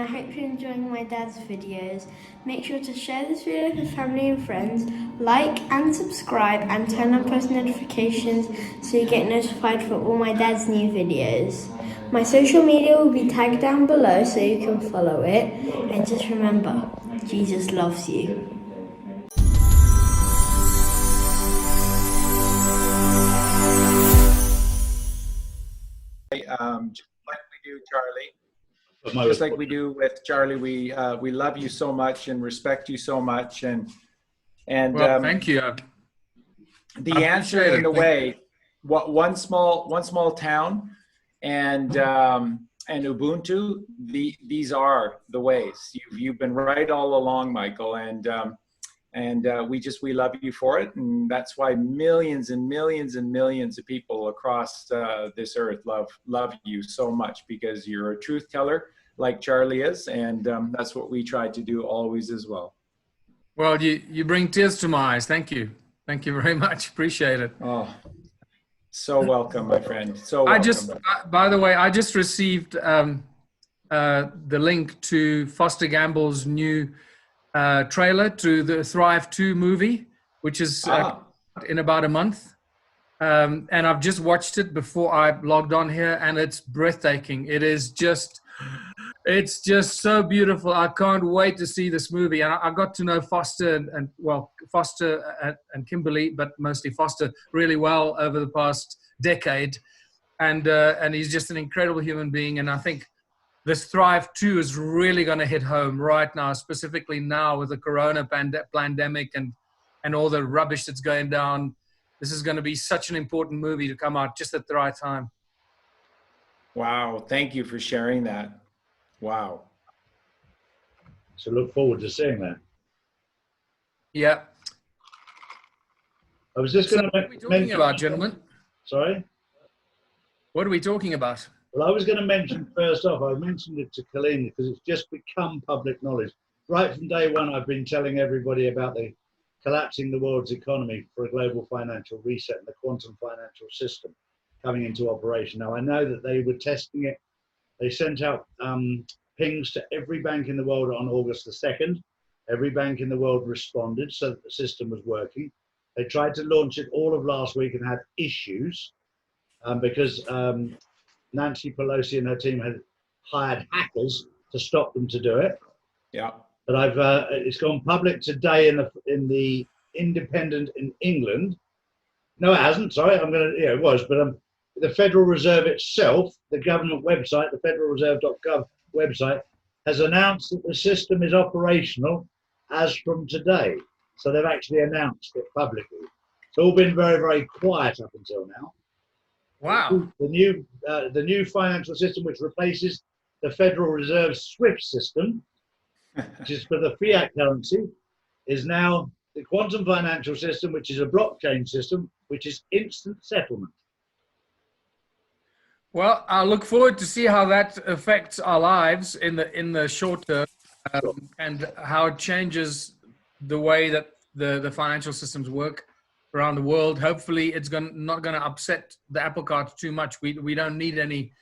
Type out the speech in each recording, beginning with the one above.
I hope you're enjoying my dad's videos. Make sure to share this video with family and friends, like and subscribe, and turn on post notifications so you get notified for all my dad's new videos. My social media will be tagged down below so you can follow it. And just remember, Jesus loves you. Just like we do, Charlie. Just like we do with Charlie, we love you so much and respect you so much, and well, thank you. The answer in the way, one small town, and Ubuntu. These are the ways. You've been right all along, Michael, and we love you for it, and that's why millions and millions and millions of people across this earth love you so much, because you're a truth teller like Charlie is, and that's what we try to do always as well. Well, you bring tears to my eyes. Thank you very much. Appreciate it. Oh, so welcome, my friend. So welcome. By the way, I just received the link to Foster Gamble's new trailer to the Thrive 2 movie, which is in about a month. And I've just watched it before I logged on here, and it's breathtaking. It's just so beautiful. I can't wait to see this movie. And I got to know Foster Foster and Kimberly, but mostly Foster, really well over the past decade. And he's just an incredible human being. And I think this Thrive 2 is really going to hit home right now, specifically now with the corona pandemic and all the rubbish that's going down. This is going to be such an important movie to come out just at the right time. Wow. Thank you for sharing that. Wow. So look forward to seeing that. Yeah. I was just going to what are we talking about, gentlemen? Sorry? What are we talking about? Well, I was going to mention first off, I mentioned it to Colleen because it's just become public knowledge. Right from day one, I've been telling everybody about the collapsing the world's economy for a global financial reset and the quantum financial system coming into operation. Now, I know that they were testing it. They sent out pings to every bank in the world on August the 2nd. Every bank in the world responded so that the system was working. They tried to launch it all of last week and had issues because Nancy Pelosi and her team had hired hackers to stop them to do it. Yeah. But it's gone public today in the Independent in England. No, it hasn't. Sorry, it was, but the Federal Reserve itself, the government website, the federalreserve.gov website, has announced that the system is operational as from today. So they've actually announced it publicly. It's all been very, very quiet up until now. Wow. The new financial system, which replaces the Federal Reserve SWIFT system, which is for the fiat currency, is now the quantum financial system, which is a blockchain system, which is instant settlement. Well, I look forward to see how that affects our lives in the short term, and how it changes the way that the financial systems work around the world. Hopefully, it's not going to upset the apple cart too much. We don't need any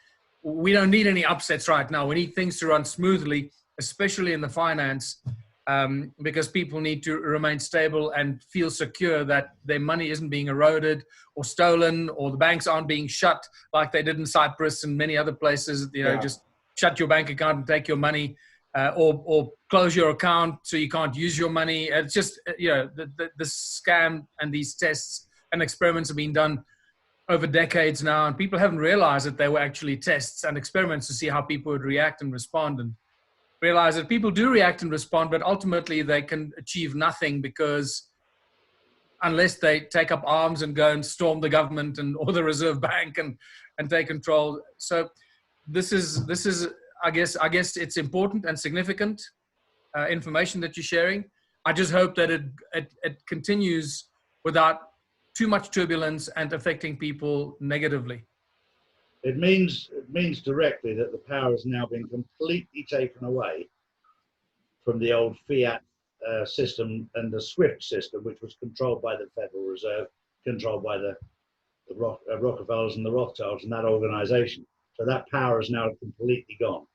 upsets right now. We need things to run smoothly, especially in the finance, because people need to remain stable and feel secure that their money isn't being eroded or stolen, or the banks aren't being shut like they did in Cyprus and many other places. Just shut your bank account and take your money, or close your account so you can't use your money. It's just, the scam and these tests and experiments have been done over decades now, and people haven't realized that they were actually tests and experiments to see how people would react and respond, and realize that people do react and respond, but ultimately they can achieve nothing, because unless they take up arms and go and storm the government or the Reserve Bank and take control. So this is I guess it's important and significant information that you're sharing. I just hope that it continues without too much turbulence and affecting people negatively. It means directly that the power has now been completely taken away from the old fiat system and the SWIFT system, which was controlled by the Federal Reserve, controlled by the Rockefellers and the Rothschilds and that organization. So that power is now completely gone.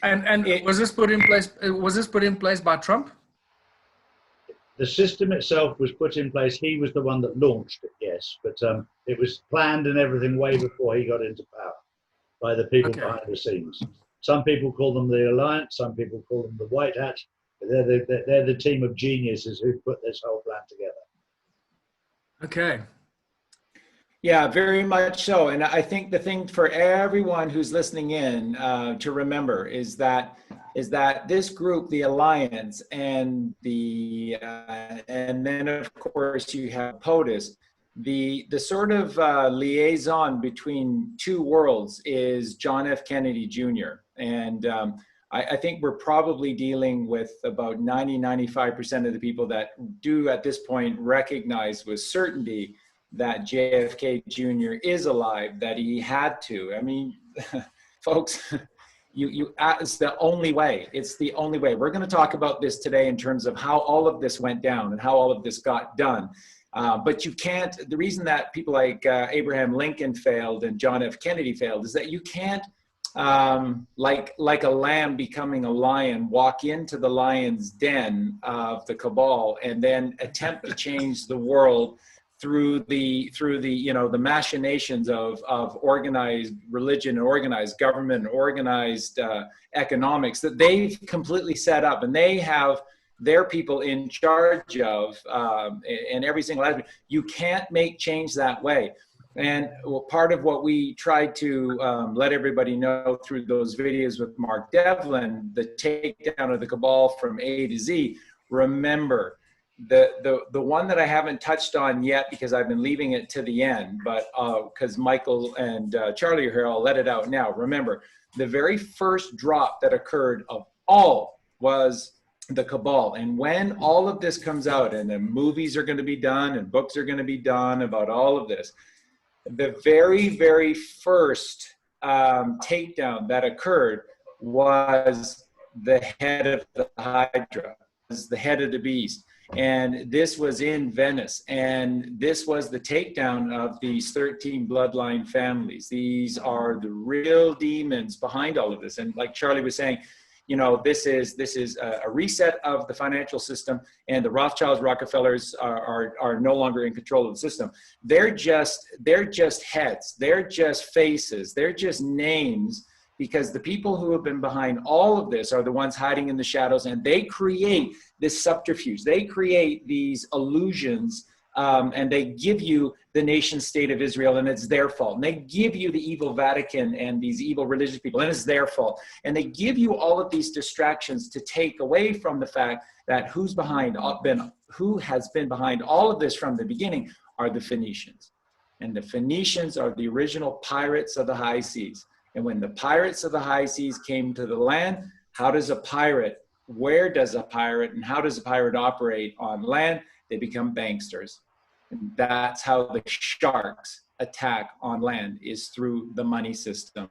And It- was this put in place? Was this put in place by Trump? The system itself was put in place. He was the one that launched it, yes, but it was planned and everything way before he got into power by the people Okay. behind the scenes. Some people call them the Alliance, some people call them the White Hat. But they're the team of geniuses who put this whole plan together. Okay. Yeah, very much so. And I think the thing for everyone who's listening in to remember is that this group, the Alliance, and and then of course you have POTUS, the sort of liaison between two worlds is John F. Kennedy Jr. And I think we're probably dealing with about 95% of the people that do at this point recognize with certainty that JFK Jr. is alive, that he had to. I mean, folks, it's the only way. It's the only way. We're going to talk about this today in terms of how all of this went down and how all of this got done. But you can't, the reason that people like Abraham Lincoln failed and John F. Kennedy failed is that you can't, like a lamb becoming a lion, walk into the lion's den of the cabal and then attempt to change the world through the the machinations of organized religion and organized government and organized economics that they've completely set up, and they have their people in charge of and every single aspect. You can't make change that way. And part of what we tried to let everybody know through those videos with Mark Devlin, the takedown of the cabal from A to Z. Remember, the one that I haven't touched on yet because I've been leaving it to the end, but because Michael and Charlie are here, I'll let it out now. Remember, the very first drop that occurred of all was the cabal. And when all of this comes out and the movies are going to be done and books are going to be done about all of this, the very, very first takedown that occurred was the head of the Hydra, was the head of the beast. And this was in Venice. And this was the takedown of these 13 bloodline families. These are the real demons behind all of this. And like Charlie was saying, you know, this is a reset of the financial system, and the Rothschilds, Rockefellers are no longer in control of the system. They're just heads, they're just faces, they're just names, because the people who have been behind all of this are the ones hiding in the shadows, and they create this subterfuge. They create these illusions, and they give you the nation state of Israel, and it's their fault. And they give you the evil Vatican and these evil religious people, and it's their fault. And they give you all of these distractions to take away from the fact that who has been behind all of this from the beginning are the Phoenicians. And the Phoenicians are the original pirates of the high seas. And when the pirates of the high seas came to the land, where does a pirate and how does a pirate operate on land? They become banksters. And that's how the sharks attack on land, is through the money system.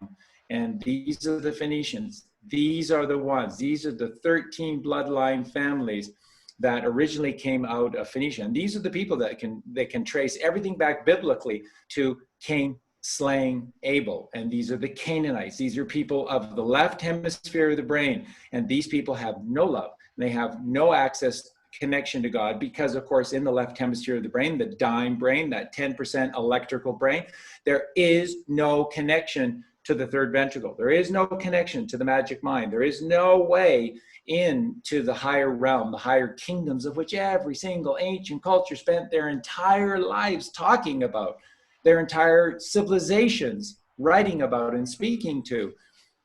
And these are the Phoenicians. These are the ones. These are the 13 bloodline families that originally came out of Phoenicia. And these are the people that can trace everything back biblically to Cain slaying Abel. And these are the Canaanites. These are people of the left hemisphere of the brain. And these people have no love. They have no access, connection to God, because of course in the left hemisphere of the brain, the dime brain, that 10% electrical brain, there is no connection to the third ventricle. There is no connection to the magic mind. There is no way into the higher realm, the higher kingdoms of which every single ancient culture spent their entire lives talking about, their entire civilizations writing about and speaking to.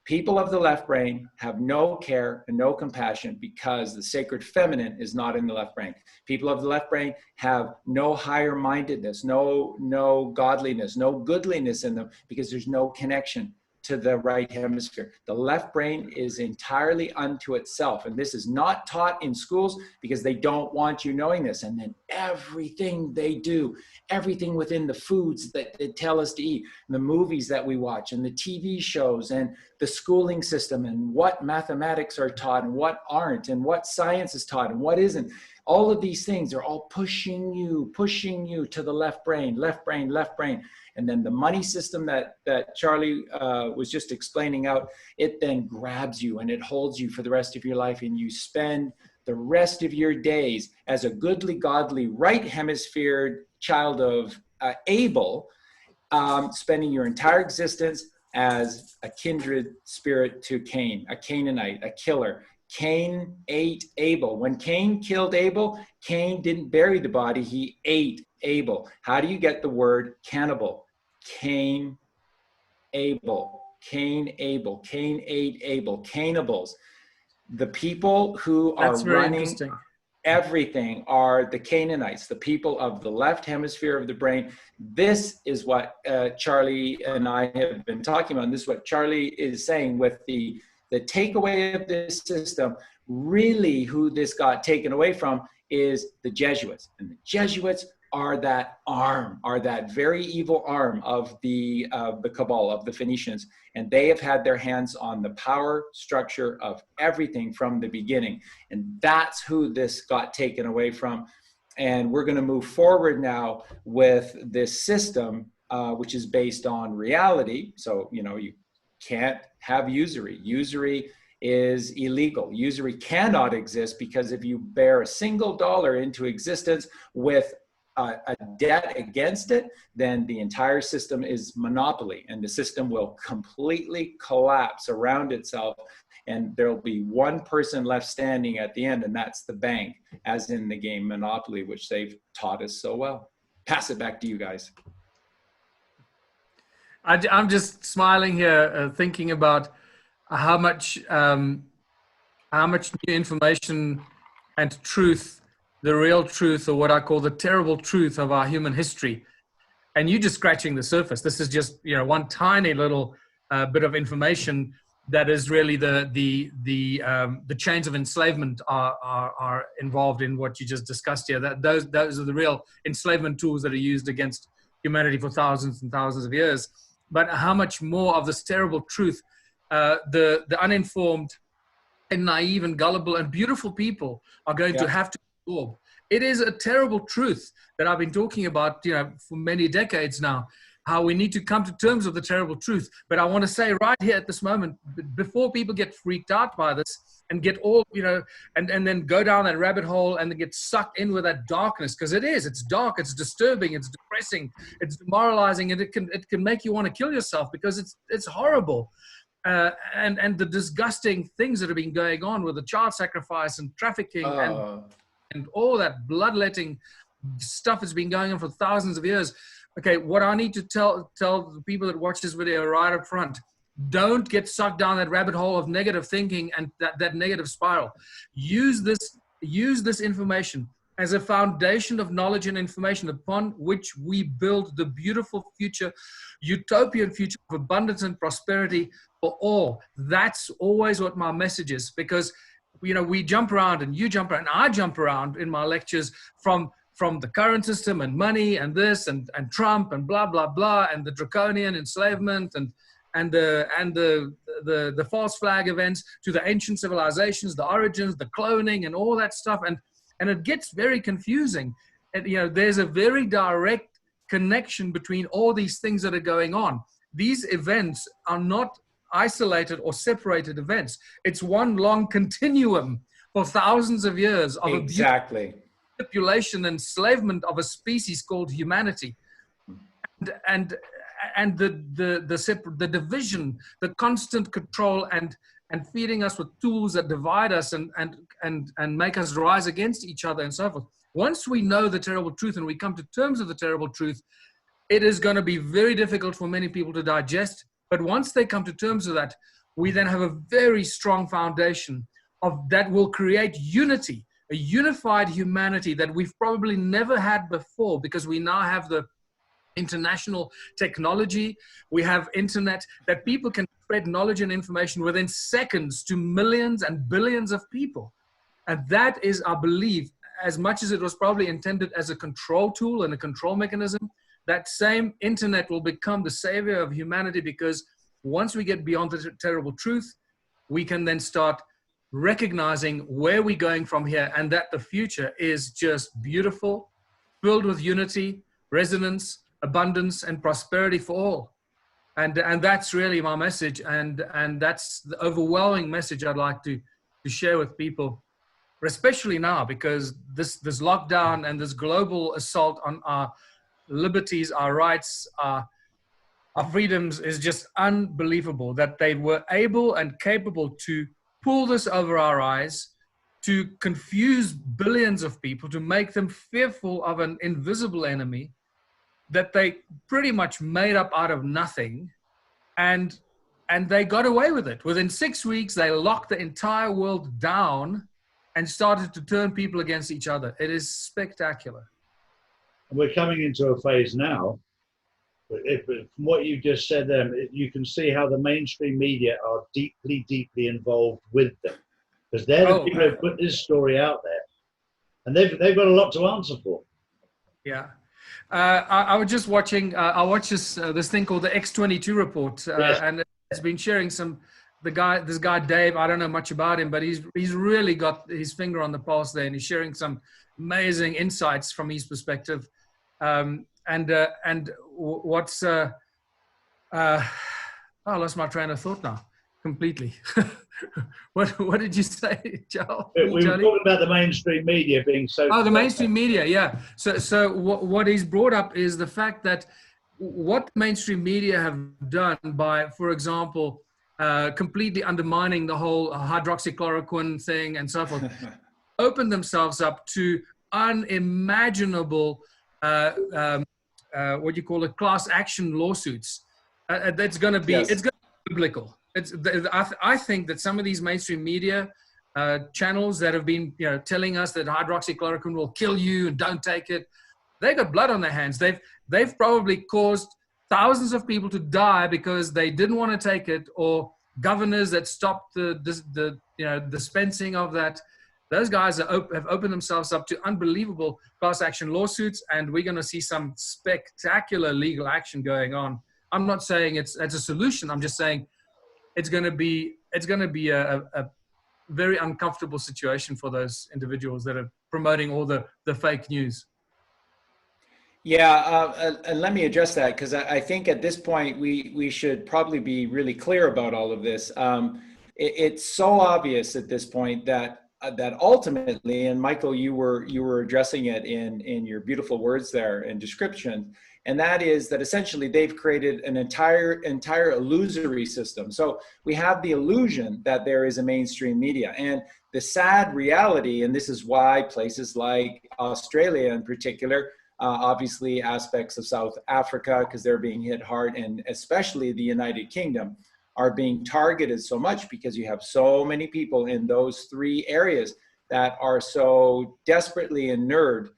People of the left brain have no care and no compassion because the sacred feminine is not in the left brain. People of the left brain have no higher mindedness, no godliness, no goodliness in them, because there's no connection to the right hemisphere. The left brain is entirely unto itself. And this is not taught in schools because they don't want you knowing this. And then everything they do, everything within the foods that they tell us to eat, and the movies that we watch, and the TV shows, and the schooling system, and what mathematics are taught and what aren't, and what science is taught and what isn't. All of these things are all pushing you to the left brain, left brain, left brain. And then the money system that Charlie was just explaining out, it then grabs you and it holds you for the rest of your life, and you spend the rest of your days as a goodly, godly, right hemisphere child of Abel, spending your entire existence as a kindred spirit to Cain, a Canaanite, a killer. Cain ate Abel. When Cain killed Abel, Cain didn't bury the body, he ate Abel. How do you get the word cannibal? Cain, Abel, Cain, Abel, Cain ate Abel, cannibals. The people who are running everything are the Canaanites, the people of the left hemisphere of the brain. This is what Charlie and I have been talking about. And this is what Charlie is saying with the takeaway of this system. Really, who this got taken away from is the Jesuits. And the Jesuits are that arm, are that very evil arm of the cabal, of the Phoenicians. And they have had their hands on the power structure of everything from the beginning. And that's who this got taken away from. And we're going to move forward now with this system, which is based on reality. So, you know, you can't have usury. Usury is illegal. Usury cannot exist, because if you bear a single dollar into existence with a debt against it, then the entire system is monopoly, and the system will completely collapse around itself, and there'll be one person left standing at the end, and that's the bank, as in the game Monopoly, which they've taught us so well. Pass it back to you guys. I'm just smiling here, thinking about how much new information and truth, the real truth, or what I call the terrible truth of our human history. And you just scratching the surface. This is just, you know, one tiny little bit of information that is really the chains of enslavement are involved in what you just discussed here. That those are the real enslavement tools that are used against humanity for thousands and thousands of years. But how much more of this terrible truth, the uninformed and naive and gullible and beautiful people are going to have to absorb. It is a terrible truth that I've been talking about, you know, for many decades now, how we need to come to terms with the terrible truth. But I want to say right here at this moment, before people get freaked out by this and get all, you know, and then go down that rabbit hole and get sucked in with that darkness, because it's dark, it's disturbing, it's depressing, it's demoralizing, and it can make you want to kill yourself, because it's horrible. And the disgusting things that have been going on with the child sacrifice and trafficking and all that bloodletting stuff that's been going on for thousands of years. Okay, what I need to tell the people that watch this video right up front: don't get sucked down that rabbit hole of negative thinking and that negative spiral. Use this information as a foundation of knowledge and information upon which we build the beautiful future, utopian future of abundance and prosperity for all. That's always what my message is, because, you know, we jump around, and you jump around, and I jump around in my lectures from the current system and money and this and Trump and blah, blah, blah, and the draconian enslavement and the false flag events, to the ancient civilizations, the origins, the cloning and all that stuff. And it gets very confusing. And, you know, there's a very direct connection between all these things that are going on. These events are not isolated or separated events. It's one long continuum for thousands of years of exactly manipulation and enslavement of a species called humanity, and the division, the constant control, and feeding us with tools that divide us and make us rise against each other and so forth. Once we know the terrible truth and we come to terms with the terrible truth, it is going to be very difficult for many people to digest. But once they come to terms with that, we then have a very strong foundation that will create unity, a unified humanity that we've probably never had before, because we now have the international technology, we have internet, that people can spread knowledge and information within seconds to millions and billions of people. And that is, I believe, as much as it was probably intended as a control tool and a control mechanism, that same internet will become the savior of humanity, because once we get beyond the terrible truth, we can then start recognizing where we're going from here, and that the future is just beautiful, filled with unity, resonance, abundance and prosperity for all. And that's really my message. And that's the overwhelming message I'd like to share with people, especially now, because this lockdown and this global assault on our liberties, our rights, our freedoms is just unbelievable, that they were able and capable to pull this over our eyes, to confuse billions of people, to make them fearful of an invisible enemy that they pretty much made up out of nothing. And they got away with it. Within 6 weeks, they locked the entire world down and started to turn people against each other. It is spectacular. We're coming into a phase now. From what you just said there, you can see how the mainstream media are deeply, deeply involved with them, because they're the people who put this story out there, and they've got a lot to answer for. Yeah. I was just watching, I watched this thing called the X22 report, Yes. and it's been sharing this guy Dave, I don't know much about him, but he's really got his finger on the pulse there, and he's sharing some amazing insights from his perspective. What's I lost my train of thought now completely. What did you say, Joel? We were talking about the mainstream media being so. Oh, the mainstream media, yeah. So what he's brought up is the fact that what the mainstream media have done by, for example, completely undermining the whole hydroxychloroquine thing and so forth, opened themselves up to unimaginable what you call it, class action lawsuits. That's going to be, Yes. It's going to be biblical. I think that some of these mainstream media channels that have been, telling us that hydroxychloroquine will kill you and don't take it, they got blood on their hands. They've probably caused thousands of people to die because they didn't want to take it, or governors that stopped the dispensing of that. Those guys have opened themselves up to unbelievable class action lawsuits, and we're going to see some spectacular legal action going on. I'm not saying it's a solution. I'm just saying it's going to be a very uncomfortable situation for those individuals that are promoting all the fake news. Yeah, and let me address that, because I think at this point we should probably be really clear about all of this. It's so obvious at this point that ultimately, and Michael, you were addressing it in your beautiful words there and description, and that is that essentially they've created an entire illusory system. So we have the illusion that there is a mainstream media, and the sad reality, and this is why places like Australia in particular, obviously aspects of South Africa, because they're being hit hard, and especially the United Kingdom, are being targeted so much because you have so many people in those three areas that are so desperately inured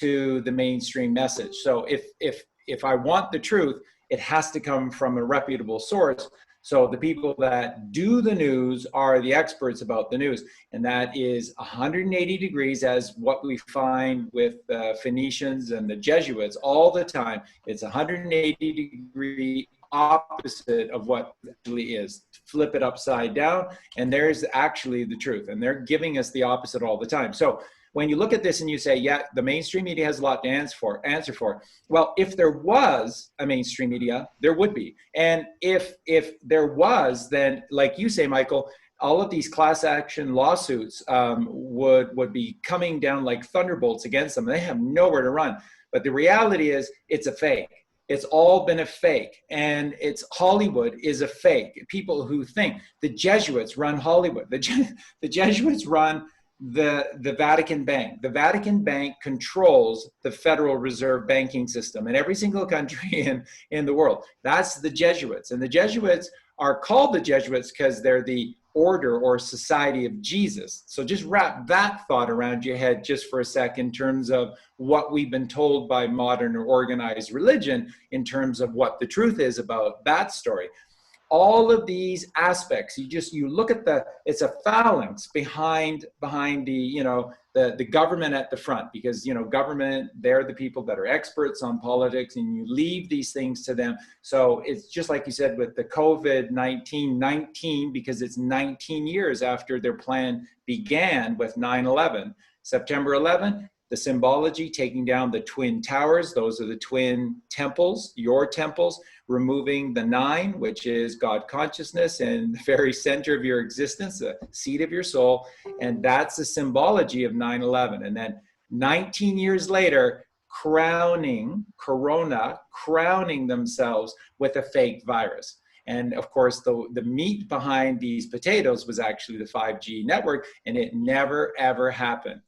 to the mainstream message. So if I want the truth, it has to come from a reputable source. So the people that do the news are the experts about the news, and that is 180 degrees, as what we find with the Phoenicians and the Jesuits all the time. It's 180 degree opposite of what it actually is. Flip it upside down, and there's actually the truth, and they're giving us the opposite all the time. So when you look at this and you say, yeah, the mainstream media has a lot to answer for. Well, if there was a mainstream media, there would be. And if there was, then like you say, Michael, all of these class action lawsuits would be coming down like thunderbolts against them. They have nowhere to run. But the reality is it's a fake. It's all been a fake, and it's Hollywood is a fake. People who think the Jesuits run Hollywood, the Jesuits run the Vatican Bank. The Vatican Bank controls the Federal Reserve banking system in every single country in the world. That's the Jesuits, and the Jesuits are called the Jesuits because they're the order or society of Jesus. So just wrap that thought around your head just for a sec in terms of what we've been told by modern or organized religion in terms of what the truth is about that story. All of these aspects, you look at it's a phalanx behind the government at the front, because government, they're the people that are experts on politics, and you leave these things to them. So it's just like you said with the COVID-19, because it's 19 years after their plan began with 9/11. September 11, the symbology, taking down the twin towers. Those are the twin temples, your temples, removing the 9, which is God consciousness and the very center of your existence, the seat of your soul. And that's the symbology of 9/11. And then 19 years later, crowning themselves with a fake virus. And of course, the meat behind these potatoes was actually the 5G network, and it never, ever happened.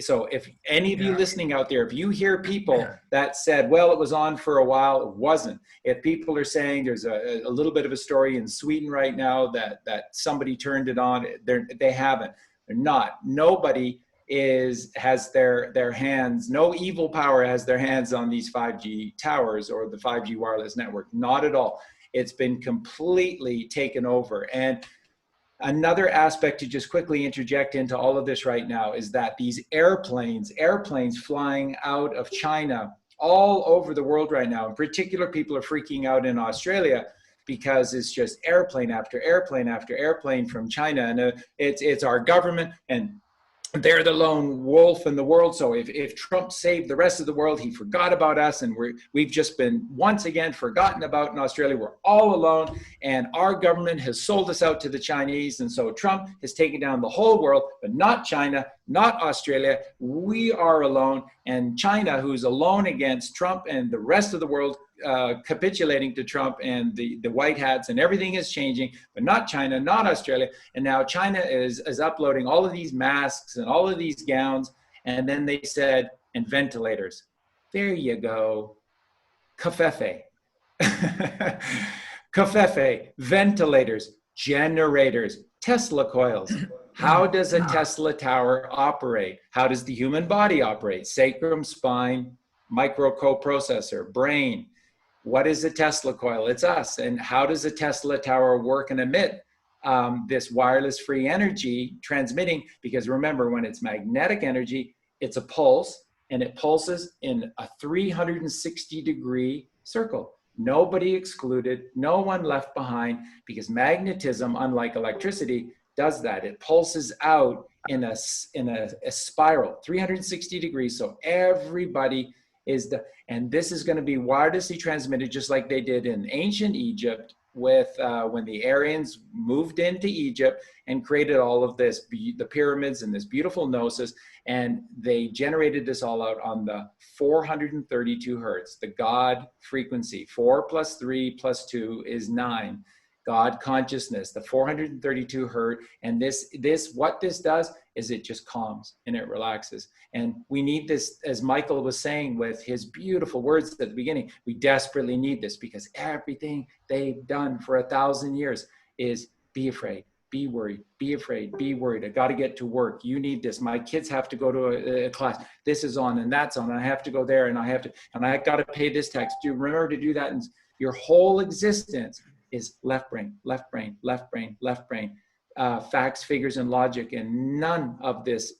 So if any of you listening out there, if you hear people that said, well, it was on for a while, it wasn't. If people are saying there's a little bit of a story in Sweden right now that somebody turned it on, they haven't. They're not. Nobody has their hands, no evil power has their hands on these 5G towers or the 5G wireless network. Not at all. It's been completely taken over. And another aspect to just quickly interject into all of this right now is that these airplanes flying out of China all over the world right now, in particular, people are freaking out in Australia because it's just airplane after airplane after airplane from China. And it's our government, and they're the lone wolf in the world. So if Trump saved the rest of the world, he forgot about us, and we've just been once again forgotten about in Australia. We're all alone, and our government has sold us out to the Chinese. And so Trump has taken down the whole world, but not China, not Australia. We are alone, and China, who's alone against Trump and the rest of the world, capitulating to Trump and the white hats, and everything is changing, but not China, not Australia. And now China is uploading all of these masks and all of these gowns. And then they said, and ventilators. There you go. Covfefe. Covfefe, ventilators, generators, Tesla coils. How does a Tesla tower operate? How does the human body operate? Sacrum, spine, microcoprocessor, brain. What is a Tesla coil? It's us. And how does a Tesla tower work and emit this wireless free energy transmitting? Because remember, when it's magnetic energy, it's a pulse, and it pulses in a 360-degree circle. Nobody excluded, no one left behind, because magnetism, unlike electricity, does that. It pulses out in a spiral, 360 degrees. So everybody and this is going to be wirelessly transmitted, just like they did in ancient Egypt with when the Aryans moved into Egypt and created all of this, the pyramids and this beautiful gnosis, and they generated this all out on the 432 hertz, the God frequency. 4 + 3 + 2 is 9. God consciousness, the 432 hertz. And what this does is it just calms and it relaxes. And we need this, as Michael was saying with his beautiful words at the beginning, we desperately need this, because everything they've done for 1,000 years is be afraid, be worried, be afraid, be worried. I got to get to work. You need this. My kids have to go to a class. This is on and that's on. And I have to go there, and I got to pay this tax. Do you remember to do that? And your whole existence is left brain, left brain, left brain, left brain, facts, figures, and logic, and none of this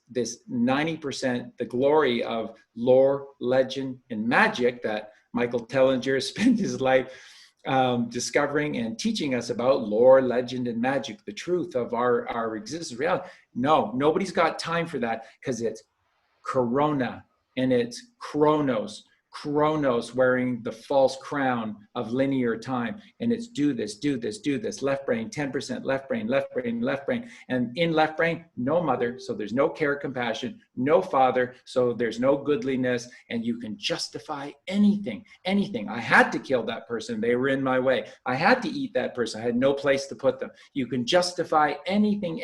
90%, the glory of lore, legend, and magic that Michael Tellinger spent his life discovering and teaching us about. Lore, legend, and magic, the truth of our existence, reality. No, nobody's got time for that, because it's Corona and it's Chronos wearing the false crown of linear time. And it's do this, left brain, 10%, left brain, left brain, left brain. And in left brain, no mother, so there's no care, compassion, no father, so there's no goodliness, and you can justify anything. I had to kill that person, they were in my way. I had to eat that person, I had no place to put them. You can justify anything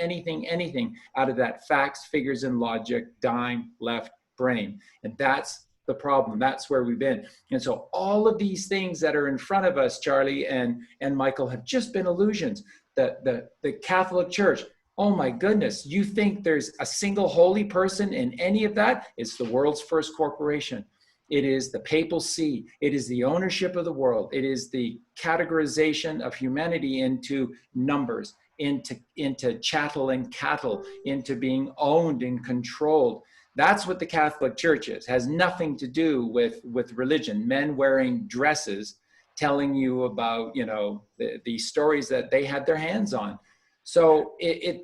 out of that facts, figures, and logic, dime, left brain. And that's the problem. That's where we've been. And so all of these things that are in front of us, Charlie and Michael, have just been illusions. The Catholic Church, oh my goodness, you think there's a single holy person in any of that? It's the world's first corporation. It is the papal see. It is the ownership of the world. It is the categorization of humanity into numbers, into chattel and cattle, into being owned and controlled. That's what the Catholic Church is. Has nothing to do with religion. Men wearing dresses telling you about, the stories that they had their hands on. So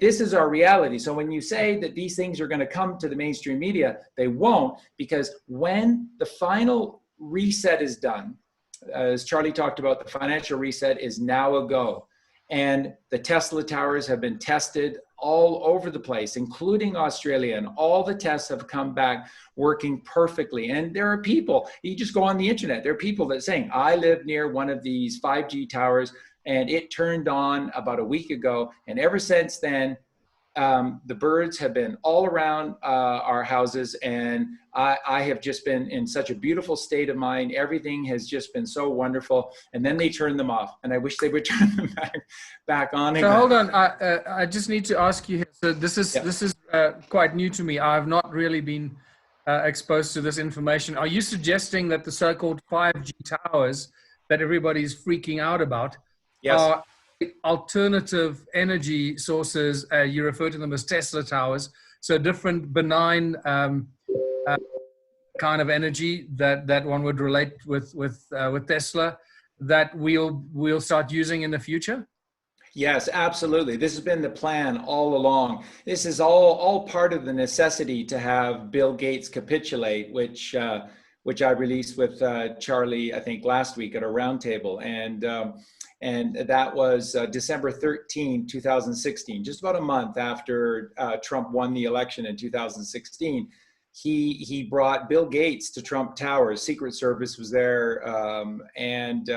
this is our reality. So when you say that these things are going to come to the mainstream media, they won't, because when the final reset is done, as Charlie talked about, the financial reset is now a go. And the Tesla towers have been tested all over the place, including Australia, and all the tests have come back working perfectly. And there are people, you just go on the internet, there are people that are saying, I live near one of these 5G towers and it turned on about a week ago. And ever since then, the birds have been all around our houses, and I have just been in such a beautiful state of mind. Everything has just been so wonderful. And then they turn them off, and I wish they would turn them back on again. So hold on, I just need to ask you here. So this is quite new to me. I've not really been exposed to this information. Are you suggesting that the so-called 5G towers that everybody's freaking out about are alternative energy sources? You refer to them as Tesla towers, so different benign kind of energy that one would relate with Tesla that we'll start using in the future? Yes, absolutely. This has been the plan all along. This is all part of the necessity to have Bill Gates capitulate, which I released with Charlie, I think last week at a roundtable, and that was December 13, 2016, just about a month after Trump won the election in 2016. He brought Bill Gates to Trump Towers. Secret Service was there, and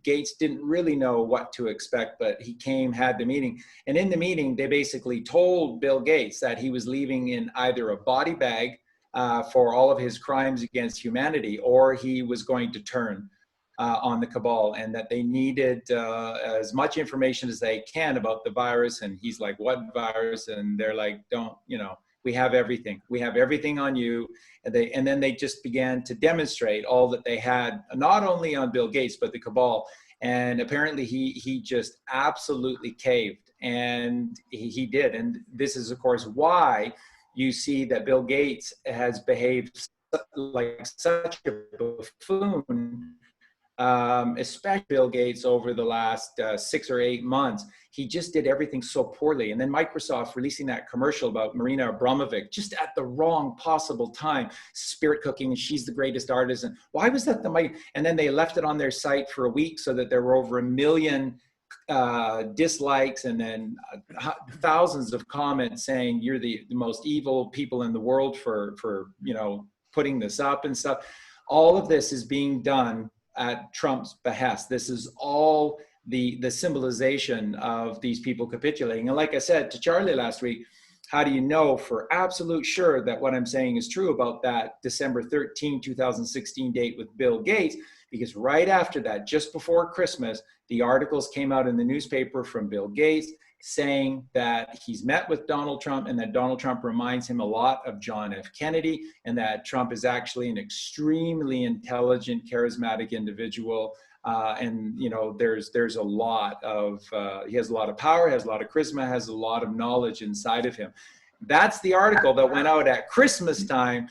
Gates didn't really know what to expect, but he came, had the meeting. And in the meeting, they basically told Bill Gates that he was leaving in either a body bag for all of his crimes against humanity, or he was going to turn on the cabal, and that they needed as much information as they can about the virus. And he's like, what virus? And they're like, don't, we have everything. We have everything on you. And then they just began to demonstrate all that they had, not only on Bill Gates, but the cabal. And apparently he just absolutely caved, and he did. And this is, of course, why you see that Bill Gates has behaved like such a buffoon, especially Bill Gates over the last 6 or 8 months. He just did everything so poorly. And then Microsoft releasing that commercial about Marina Abramovic just at the wrong possible time, spirit cooking, and she's the greatest artist. And why was that and then they left it on their site for a week so that there were over 1 million dislikes, and then thousands of comments saying you're the most evil people in the world for putting this up and stuff. All of this is being done at Trump's behest. This is all the symbolization of these people capitulating. And like I said to Charlie last week, how do you know for absolute sure that what I'm saying is true about that December 13, 2016 date with Bill Gates? Because right after that, just before Christmas, the articles came out in the newspaper from Bill Gates saying that he's met with Donald Trump, and that Donald Trump reminds him a lot of John F. Kennedy, and that Trump is actually an extremely intelligent, charismatic individual. And there's a lot of, he has a lot of power, has a lot of charisma, has a lot of knowledge inside of him. That's the article that went out at Christmas time,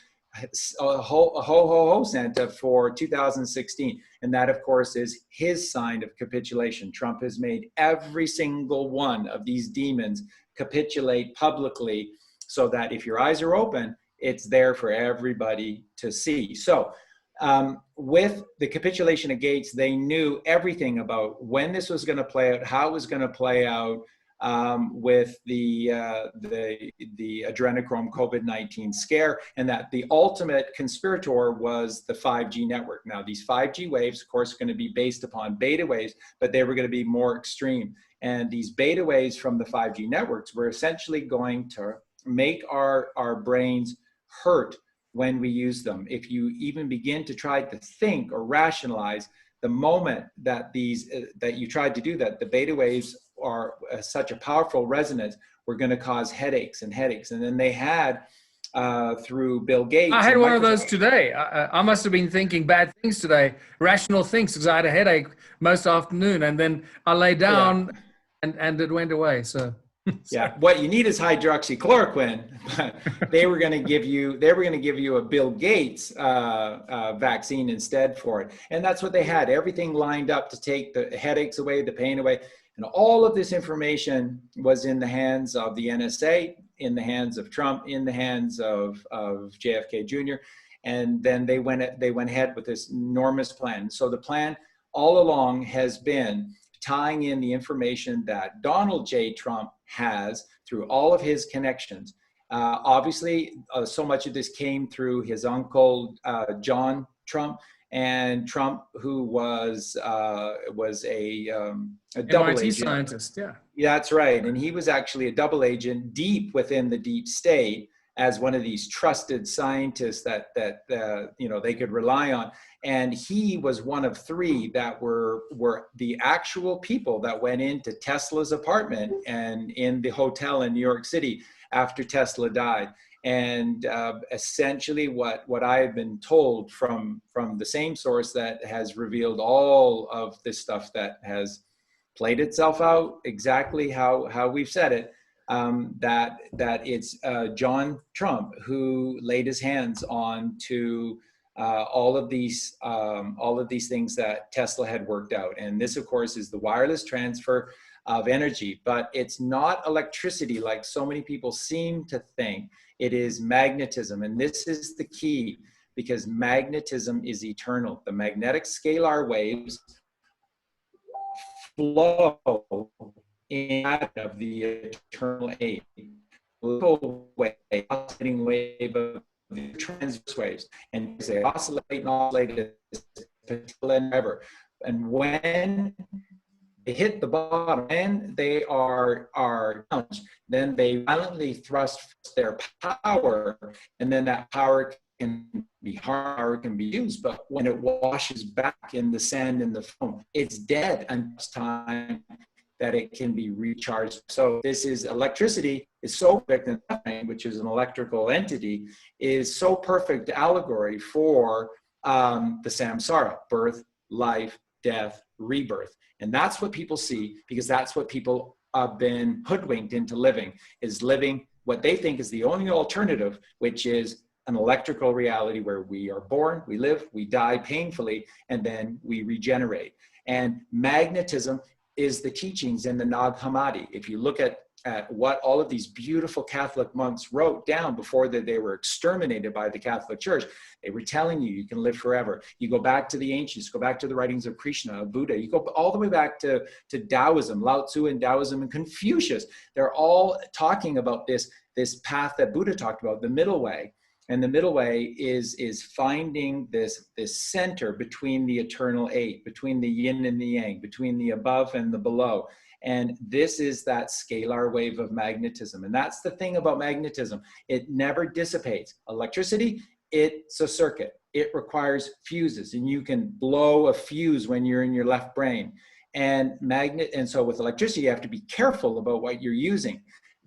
ho ho ho Santa, for 2016. And that, of course, is his sign of capitulation. Trump has made every single one of these demons capitulate publicly, so that if your eyes are open, it's there for everybody to see. So with the capitulation of Gates, they knew everything about when this was going to play out, how it was going to play out, with the adrenochrome COVID-19 scare, and that the ultimate conspirator was the 5G network. Now, these 5G waves, of course, are going to be based upon beta waves, but they were going to be more extreme. And these beta waves from the 5G networks were essentially going to make our brains hurt when we use them. If you even begin to try to think or rationalize, the moment that that you tried to do that, the beta waves are such a powerful resonance, were going to cause headaches and headaches. And then they had, through Bill Gates. I had one of those today. I must have been thinking bad things today, rational things, because I had a headache most afternoon, and then I lay down and it went away. So. Yeah, what you need is hydroxychloroquine. But they were going to give you a Bill Gates vaccine instead for it, and that's what they had. Everything lined up to take the headaches away, the pain away. And all of this information was in the hands of the NSA, in the hands of Trump, in the hands of JFK Jr. And then they went ahead with this enormous plan. So the plan all along has been tying in the information that Donald J. Trump has through all of his connections. Obviously, so much of this came through his uncle, John Trump, and Trump, who was a double MIT agent scientist, yeah. Yeah, that's right. And he was actually a double agent deep within the deep state as one of these trusted scientists that they could rely on. And he was one of three that were the actual people that went into Tesla's apartment and in the hotel in New York City after Tesla died. And essentially what I have been told from the same source that has revealed all of this stuff that has played itself out exactly how we've said it, that it's John Trump who laid his hands on to all of these things that Tesla had worked out. And this, of course, is the wireless transfer of energy, but it's not electricity like so many people seem to think. It is magnetism. And this is the key, because magnetism is eternal. The magnetic scalar waves flow in of the eternal eight. Little wave, oscillating wave of the transverse waves. And they oscillate and oscillate forever. And when they hit the bottom and they are challenged, then they violently thrust their power, and then that power can be hard, power can be used, but when it washes back in the sand and the foam, it's dead until time that it can be recharged. So this is electricity is so perfect, which is an electrical entity, is so perfect allegory for the samsara, birth, life, death, rebirth. And that's what people see, because that's what people have been hoodwinked into living, is living what they think is the only alternative, which is an electrical reality where we are born, we live, we die painfully, and then we regenerate. And magnetism is the teachings in the Nag Hammadi. If you look at what all of these beautiful Catholic monks wrote down before they were exterminated by the Catholic Church, they were telling you can live forever. You go back to the ancients, go back to the writings of Krishna, of Buddha, you go all the way back to Taoism, Lao Tzu and Taoism and Confucius. They're all talking about this path that Buddha talked about, the middle way. And the middle way is finding this center between the eternal eight, between the yin and the yang, between the above and the below. And this is that scalar wave of magnetism. And that's the thing about magnetism. It never dissipates. Electricity, it's a circuit. It requires fuses, and you can blow a fuse when you're in your left brain. And so with electricity, you have to be careful about what you're using.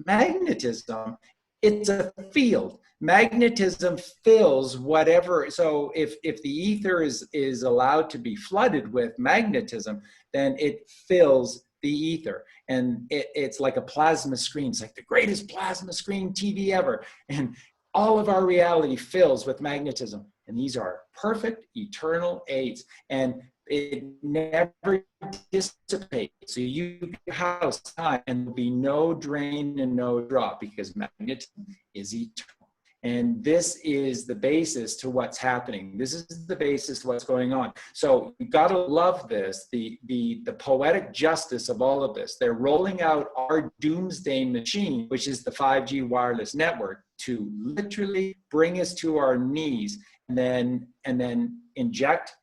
Magnetism, it's a field. Magnetism fills whatever. So if the ether is allowed to be flooded with magnetism, then it fills the ether. And it's like a plasma screen. It's like the greatest plasma screen TV ever. And all of our reality fills with magnetism. And these are perfect eternal eights. And it never dissipates. So you house time and there'll be no drain and no drop, because magnetism is eternal. And this is the basis to what's happening. This is the basis to what's going on. So you got to love this, the poetic justice of all of this. They're rolling out our doomsday machine, which is the 5G wireless network, to literally bring us to our knees, and then inject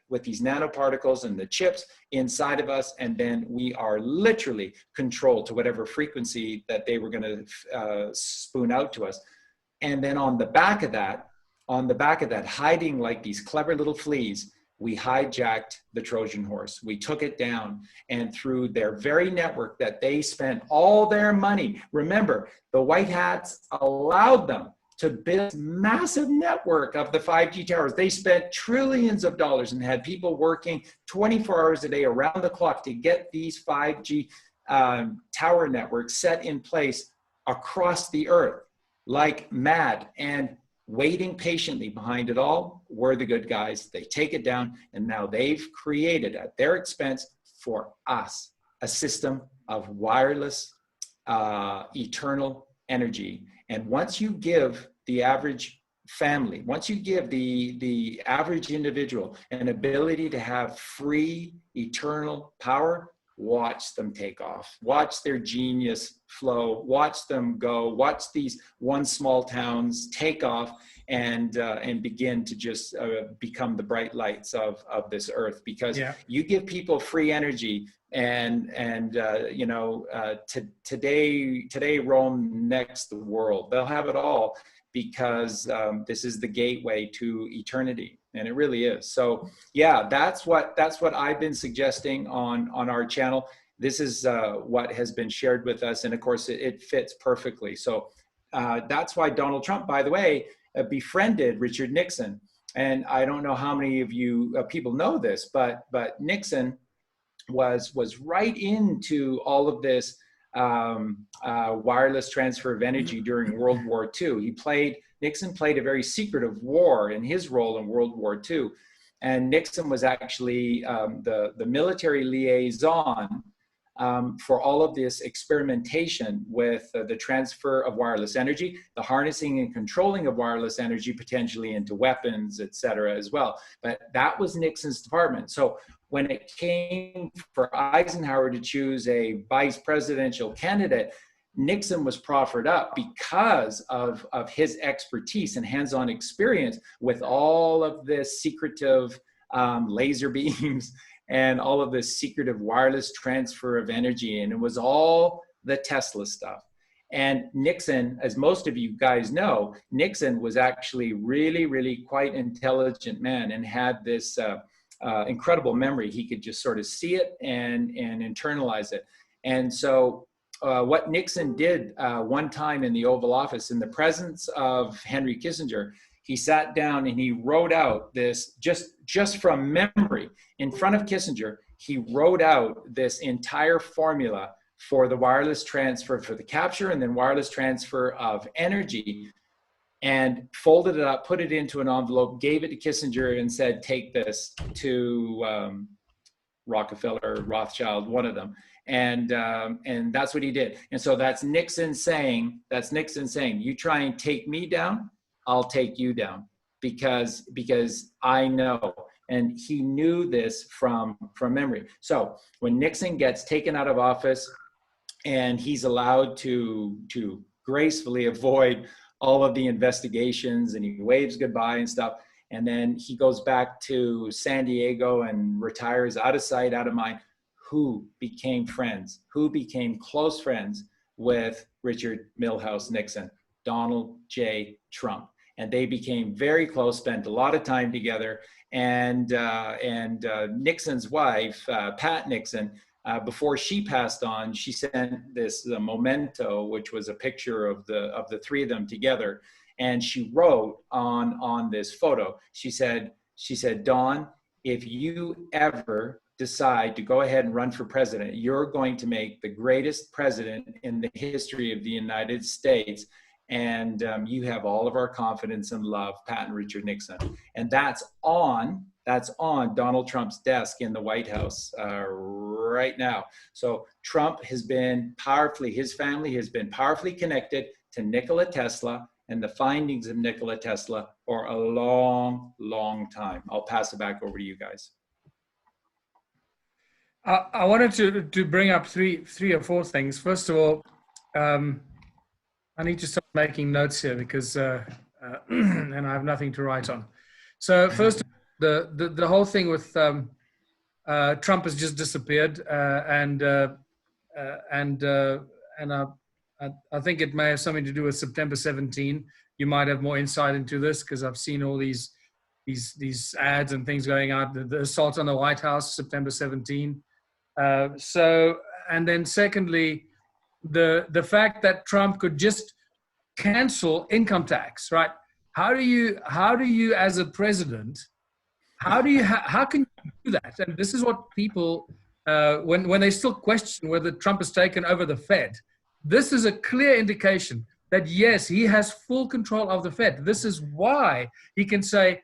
with these nanoparticles and the chips inside of us, and then we are literally controlled to whatever frequency that they were going to spoon out to us. And then on the back of that, hiding like these clever little fleas, we hijacked the Trojan horse. We took it down, and through their very network that they spent all their money. Remember, the white hats allowed them to build a massive network of the 5G towers. They spent trillions of dollars and had people working 24 hours a day around the clock to get these 5G tower networks set in place across the earth like mad. And waiting patiently behind it all were the good guys. They take it down, and now they've created at their expense for us a system of wireless, eternal energy. And once you give the average family, once you give the average individual an ability to have free, eternal power, watch them take off, watch their genius flow, watch them go, watch these one small towns take off and begin to just become the bright lights of this earth. Because you give people free energy, today Rome, next the world. They'll have it all, because this is the gateway to eternity, and it really is. So yeah, that's what I've been suggesting on our channel. This is what has been shared with us, and of course it fits perfectly. So that's why Donald Trump, by the way, befriended Richard Nixon. And I don't know how many of you people know this, but Nixon was right into all of this wireless transfer of energy during World War II. Nixon played a very secretive war in his role in World War II. And Nixon was actually the military liaison for all of this experimentation with the transfer of wireless energy, the harnessing and controlling of wireless energy potentially into weapons, et cetera, as well. But that was Nixon's department. So when it came for Eisenhower to choose a vice presidential candidate, Nixon was proffered up because of his expertise and hands-on experience with all of this secretive laser beams and all of this secretive wireless transfer of energy. And it was all the Tesla stuff. And Nixon, as most of you guys know, Nixon was actually really, really quite intelligent man and had this incredible memory. He could just sort of see it and internalize it. And so what Nixon did one time in the Oval Office in the presence of Henry Kissinger, he sat down and he wrote out this, just from memory, in front of Kissinger, he wrote out this entire formula for the wireless transfer, for the capture and then wireless transfer of energy, and folded it up, put it into an envelope, gave it to Kissinger and said, take this to Rockefeller, Rothschild, one of them. And that's what he did. And so that's Nixon saying, you try and take me down, I'll take you down, because I know. And he knew this from memory. So when Nixon gets taken out of office and he's allowed to gracefully avoid all of the investigations and he waves goodbye and stuff, and then he goes back to San Diego and retires out of sight, out of mind, who became close friends with Richard Milhous Nixon? Donald J. Trump. And they became very close, spent a lot of time together. And Nixon's wife, Pat Nixon, before she passed on, she sent this memento, which was a picture of the three of them together. And she wrote on this photo, she said, Don, if you ever decide to go ahead and run for president, you're going to make the greatest president in the history of the United States. And you have all of our confidence and love, Pat and Richard Nixon. And that's on Donald Trump's desk in the White House right now. So Trump has been his family has been powerfully connected to Nikola Tesla and the findings of Nikola Tesla for a long, long time. I'll pass it back over to you guys. I wanted to bring up three or four things. First of all, I need to start making notes here because and I have nothing to write on. So first, the whole thing with Trump has just disappeared, and I think it may have something to do with September 17. You might have more insight into this because I've seen all these ads and things going out. The assault on the White House, September 17. And then secondly, the fact that Trump could just cancel income tax, right? How do you as a president, how can you do that? And this is what people, when they still question whether Trump has taken over the Fed, this is a clear indication that yes, he has full control of the Fed. This is why he can say,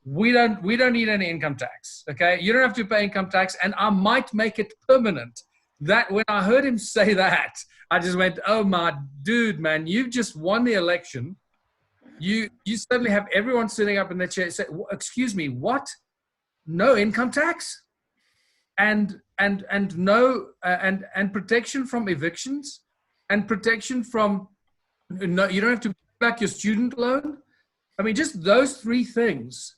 we don't need any income tax, okay? You don't have to pay income tax, and I might make it permanent that when I heard him say that, I just went, oh my dude, man, you've just won the election. You suddenly have everyone sitting up in their chair say, excuse me, what? No income tax? And no and protection from evictions, and protection from no, you don't have to pay back your student loan. I mean, just those three things.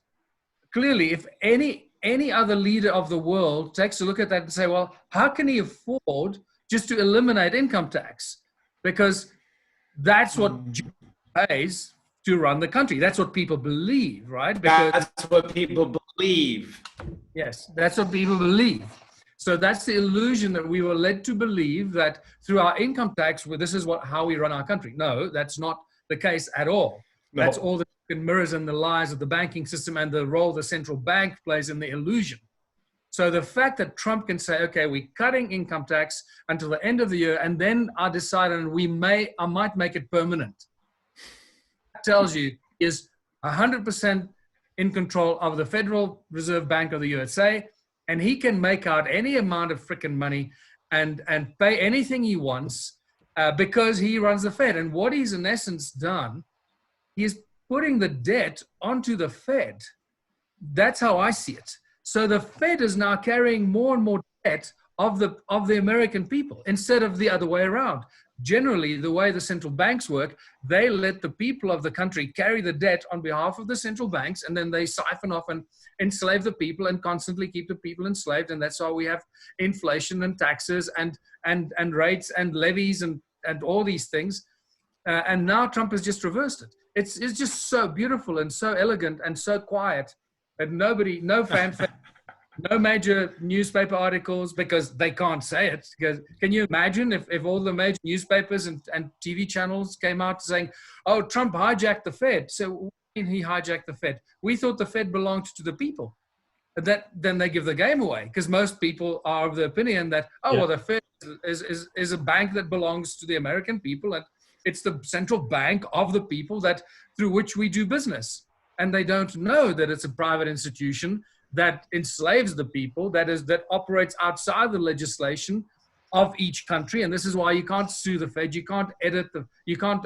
Clearly, if any other leader of the world takes a look at that and say, well, how can he afford just to eliminate income tax? Because that's what pays to run the country. That's what people believe, right? Because that's what people believe. yes, that's what people believe. So that's the illusion that we were led to believe, that through our income tax, well, this is how we run our country. No, that's not the case at all. No. That's all the mirrors and the lies of the banking system and the role the central bank plays in the illusion. So the fact that Trump can say, okay, we're cutting income tax until the end of the year, and then I decide, and I might make it permanent. That tells you is 100% in control of the Federal Reserve Bank of the USA, and he can make out any amount of freaking money and pay anything he wants because he runs the Fed. And what he's in essence done, he's putting the debt onto the Fed. That's how I see it. So the Fed is now carrying more and more debt of the American people instead of the other way around. Generally, the way the central banks work, they let the people of the country carry the debt on behalf of the central banks, and then they siphon off and enslave the people and constantly keep the people enslaved. And that's why we have inflation and taxes and rates and levies and all these things. And now Trump has just reversed it. It's just so beautiful and so elegant and so quiet that no fanfare, no major newspaper articles, because they can't say it. Because can you imagine if all the major newspapers and TV channels came out saying, oh, Trump hijacked the Fed. So what do you mean he hijacked the Fed? We thought the Fed belonged to the people. Then they give the game away, because most people are of the opinion that, well, the Fed is a bank that belongs to the American people, and it's the central bank of the people through which we do business. And they don't know that it's a private institution that enslaves the people, that operates outside the legislation of each country. And this is why you can't sue the Fed, you can't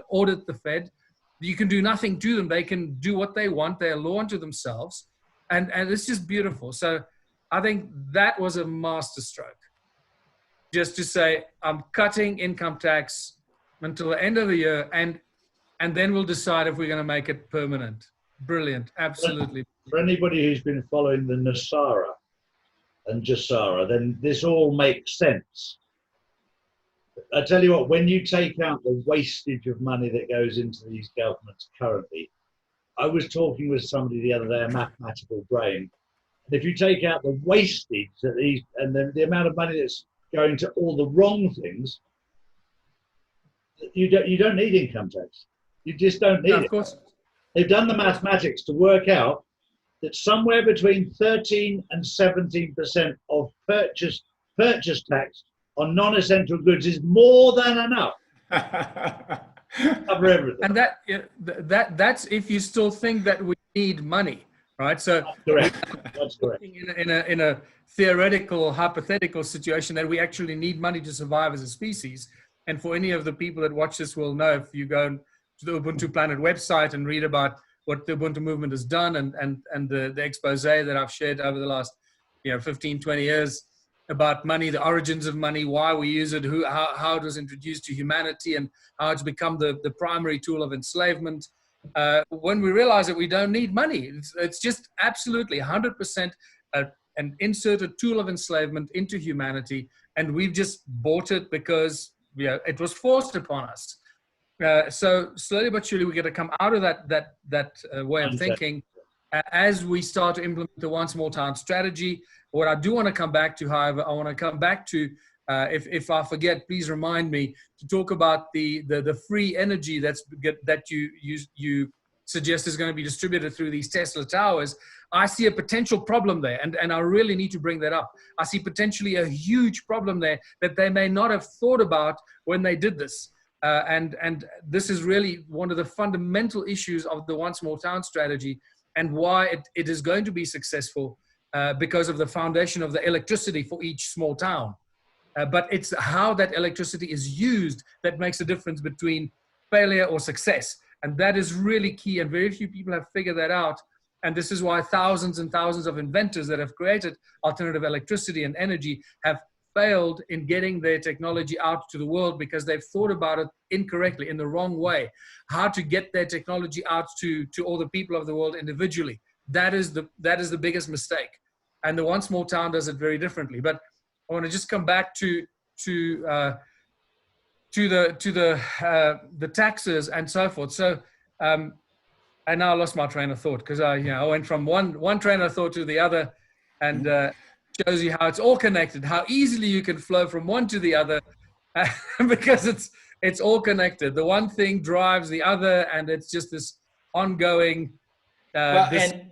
audit the Fed, you can do nothing to them. They can do what they want, they're a law unto themselves. And it's just beautiful. So I think that was a masterstroke. Just to say, I'm cutting income tax until the end of the year, and then we'll decide if we're going to make it permanent. Brilliant, absolutely. For anybody who's been following the NESARA and JASARA, then this all makes sense. I tell you what, when you take out the wastage of money that goes into these governments currently, I was talking with somebody the other day, a mathematical brain, and if you take out the wastage that and the amount of money that's going to all the wrong things, you don't need income tax. You just don't need it. Of course. They've done the mathematics to work out that somewhere between 13 and 17% of purchase tax on non-essential goods is more than enough. Cover everything. And that's if you still think that we need money, right? So that's correct. In a theoretical, hypothetical situation that we actually need money to survive as a species. And for any of the people that watch this will know, if you go to the Ubuntu Planet website and read about what the Ubuntu movement has done and the expose that I've shared over the last 15, 20 years about money, the origins of money, why we use it, how it was introduced to humanity, and how it's become the primary tool of enslavement. When we realize that we don't need money, it's just absolutely 100% an inserted tool of enslavement into humanity, and we've just bought it because it was forced upon us. So slowly but surely, we're going to come out of that way of thinking as we start to implement the One Small Town strategy. What I do want to come back to, however, I want to come back to, if I forget, please remind me to talk about the free energy that you suggest is going to be distributed through these Tesla towers. I see a potential problem there, and I really need to bring that up. I see potentially a huge problem there that they may not have thought about when they did this. And this is really one of the fundamental issues of the One Small Town strategy, and why it is going to be successful because of the foundation of the electricity for each small town. but it's how that electricity is used that makes a difference between failure or success. And that is really key. And very few people have figured that out. And this is why thousands and thousands of inventors that have created alternative electricity and energy have failed in getting their technology out to the world, because they've thought about it incorrectly, in the wrong way, how to get their technology out to all the people of the world individually. That is the biggest mistake. And the One Small Town does it very differently. But I want to just come back to the taxes and so forth. So I now lost my train of thought, because I went from one train of thought to the other, and shows you how it's all connected, how easily you can flow from one to the other, because it's all connected. The one thing drives the other, and it's just this ongoing. And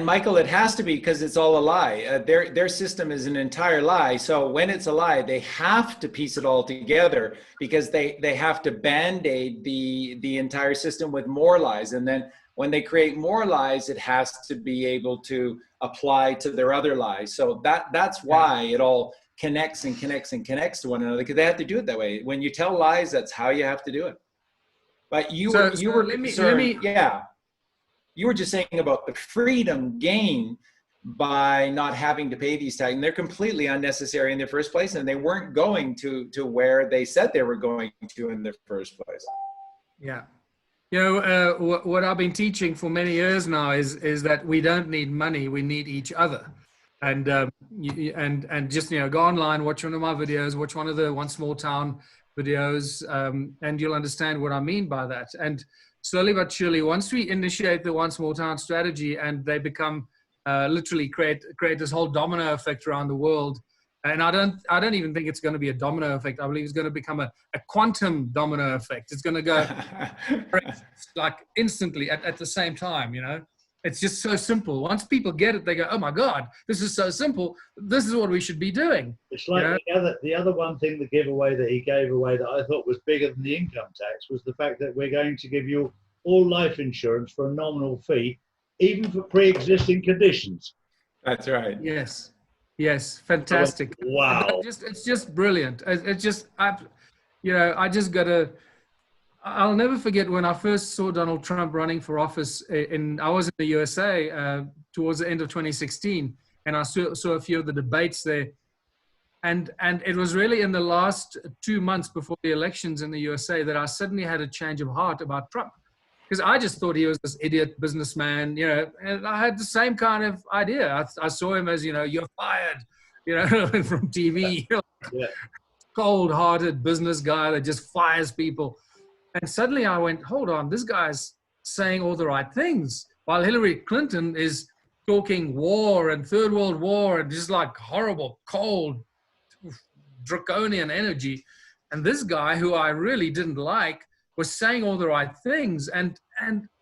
Michael, it has to be, because it's all a lie. Their system is an entire lie. So when it's a lie, they have to piece it all together, because they have to band-aid the entire system with more lies. And then when they create more lies, it has to be able to apply to their other lies. So that's why it all connects and connects and connects to one another, because they have to do it that way. When you tell lies, that's how you have to do it. But you were just saying about the freedom gained by not having to pay these taxes. And they're completely unnecessary in the first place, and they weren't going to where they said they were going to in the first place. Yeah. What I've been teaching for many years now is that we don't need money, we need each other. And just go online, watch one of my videos, watch one of the One Small Town videos, and you'll understand what I mean by that. And slowly but surely, once we initiate the One Small Town strategy, and they become literally create this whole domino effect around the world. And I don't even think it's going to be a domino effect. I believe it's going to become a quantum domino effect. It's going to go like instantly at the same time, It's just so simple. Once people get it, they go, oh my God, this is so simple. This is what we should be doing. It's like the other one thing, the giveaway that he gave away that I thought was bigger than the income tax, was the fact that we're going to give you all life insurance for a nominal fee, even for pre-existing conditions. That's right. Yes, fantastic. Wow. It's just brilliant. I'll never forget when I first saw Donald Trump running for office. I was in the USA towards the end of 2016, and I saw a few of the debates there. And it was really in the last 2 months before the elections in the USA that I suddenly had a change of heart about Trump. Because I just thought he was this idiot businessman, and I had the same kind of idea. I saw him as, you're fired, from TV, cold-hearted business guy that just fires people. And suddenly I went, hold on, this guy's saying all the right things, while Hillary Clinton is talking war and Third World War and just like horrible, cold, draconian energy. And this guy, who I really didn't like, was saying all the right things, and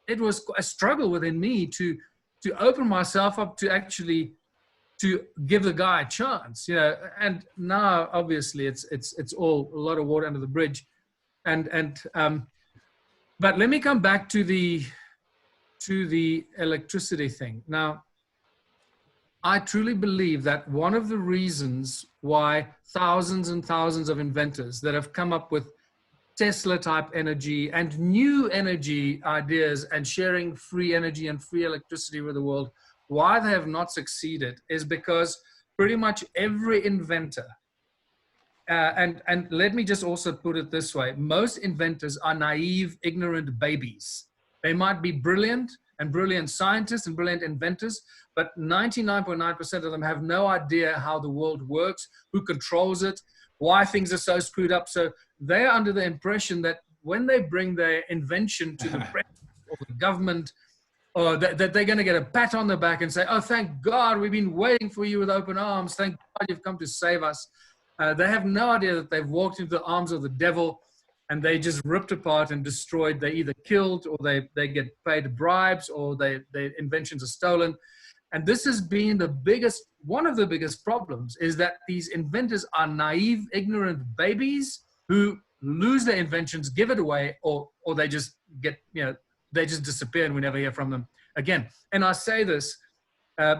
it was a struggle within me to open myself up to actually to give the guy a chance, And now obviously it's all a lot of water under the bridge, but let me come back to the electricity thing. Now, I truly believe that one of the reasons why thousands and thousands of inventors that have come up with Tesla type energy and new energy ideas and sharing free energy and free electricity with the world, why they have not succeeded is because pretty much every inventor, and let me just also put it this way, most inventors are naive, ignorant babies. They might be brilliant scientists and brilliant inventors, but 99.9% of them have no idea how the world works, who controls it, why things are so screwed up. So they're under the impression that when they bring their invention to the press or the government, or that they're going to get a pat on the back and say, oh, thank God, we've been waiting for you with open arms. Thank God you've come to save us. They have no idea that they've walked into the arms of the devil, and they just ripped apart and destroyed. They either killed, or they get paid bribes, or their inventions are stolen. And this has been one of the biggest problems, is that these inventors are naive, ignorant babies who lose their inventions, give it away, or they just get, they just disappear and we never hear from them again. And I say this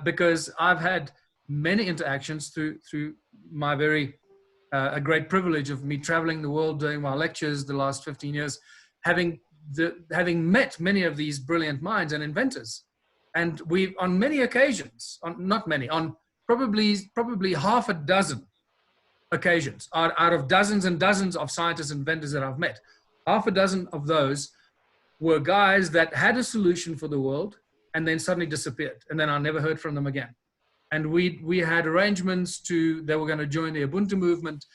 because I've had many interactions through my very a great privilege of me traveling the world doing my lectures the last 15 years, having met many of these brilliant minds and inventors. And we've, on many occasions, on probably half a dozen occasions out of dozens and dozens of scientists and inventors that I've met, half a dozen of those were guys that had a solution for the world and then suddenly disappeared. And then I never heard from them again. And we had arrangements they were going to join the Ubuntu movement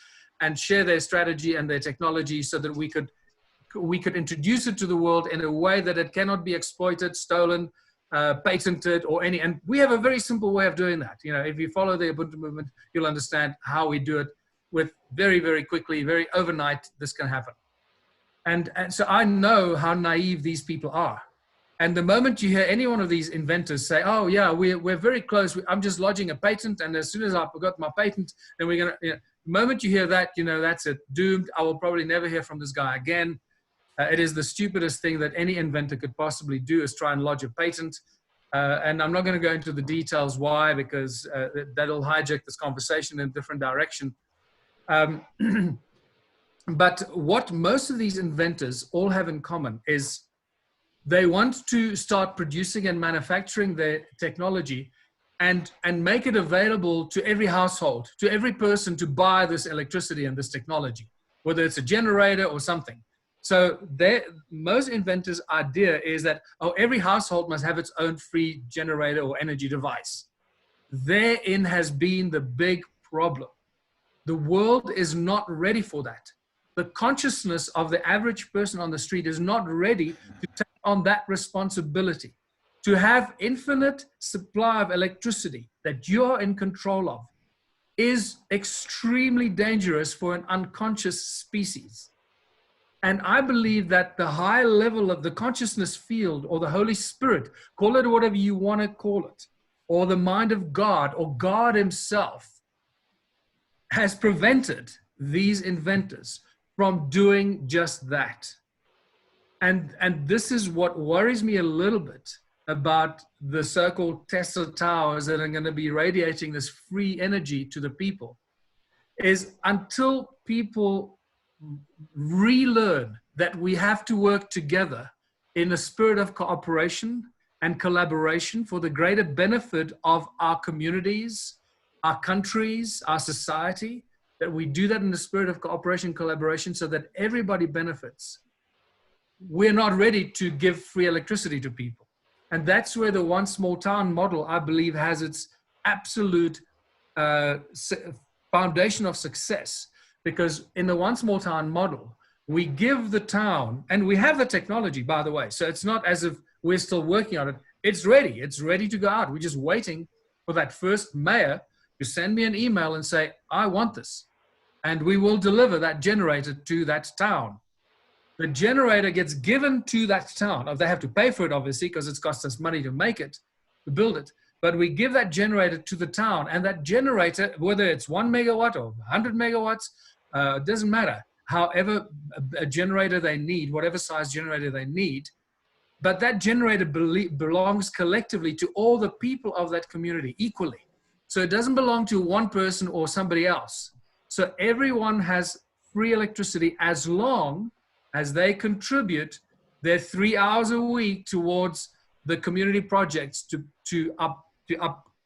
and share their strategy and their technology so that we could introduce it to the world in a way that it cannot be exploited, stolen, patented, or any. And we have a very simple way of doing that. You know, if you follow the Ubuntu movement, you'll understand how we do it with very, very quickly, very overnight, this can happen. And so I know how naive these people are. And the moment you hear any one of these inventors say, oh yeah, we're very close, I'm just lodging a patent, and as soon as I've got my patent, then we're gonna, the moment you hear that, that's it, doomed. I will probably never hear from this guy again. It is the stupidest thing that any inventor could possibly do, is try and lodge a patent. And I'm not gonna go into the details why, because that'll hijack this conversation in a different direction. But what most of these inventors all have in common is they want to start producing and manufacturing their technology and make it available to every household, to every person to buy this electricity and this technology, whether it's a generator or something. So most inventors' idea is that, every household must have its own free generator or energy device. Therein has been the big problem. The world is not ready for that. The consciousness of the average person on the street is not ready to take on that responsibility. To have infinite supply of electricity that you're in control of is extremely dangerous for an unconscious species. And I believe that the high level of the consciousness field, or the Holy Spirit, call it whatever you want to call it, or the mind of God, or God himself, has prevented these inventors from doing just that. And this is what worries me a little bit about the so-called Tesla towers that are going to be radiating this free energy to the people, is until people relearn that we have to work together in a spirit of cooperation and collaboration for the greater benefit of our communities, our countries, our society, that we do that in the spirit of cooperation, collaboration, so that everybody benefits. We're not ready to give free electricity to people. And that's where the one small town model, I believe, has its absolute foundation of success. Because in the one small town model, we give the town, and we have the technology, by the way, so it's not as if we're still working on it. It's ready to go out. We're just waiting for that first mayor to send me an email and say, I want this. And we will deliver that generator to that town. The generator gets given to that town. They have to pay for it, obviously, because it's cost us money to make it, to build it. But we give that generator to the town, and that generator, whether it's 1 megawatt or 100 megawatts, it doesn't matter. However, a generator they need, whatever size generator they need, but that generator belongs collectively to all the people of that community equally. So it doesn't belong to one person or somebody else. So everyone has free electricity as long as they contribute their 3 hours a week towards the community projects to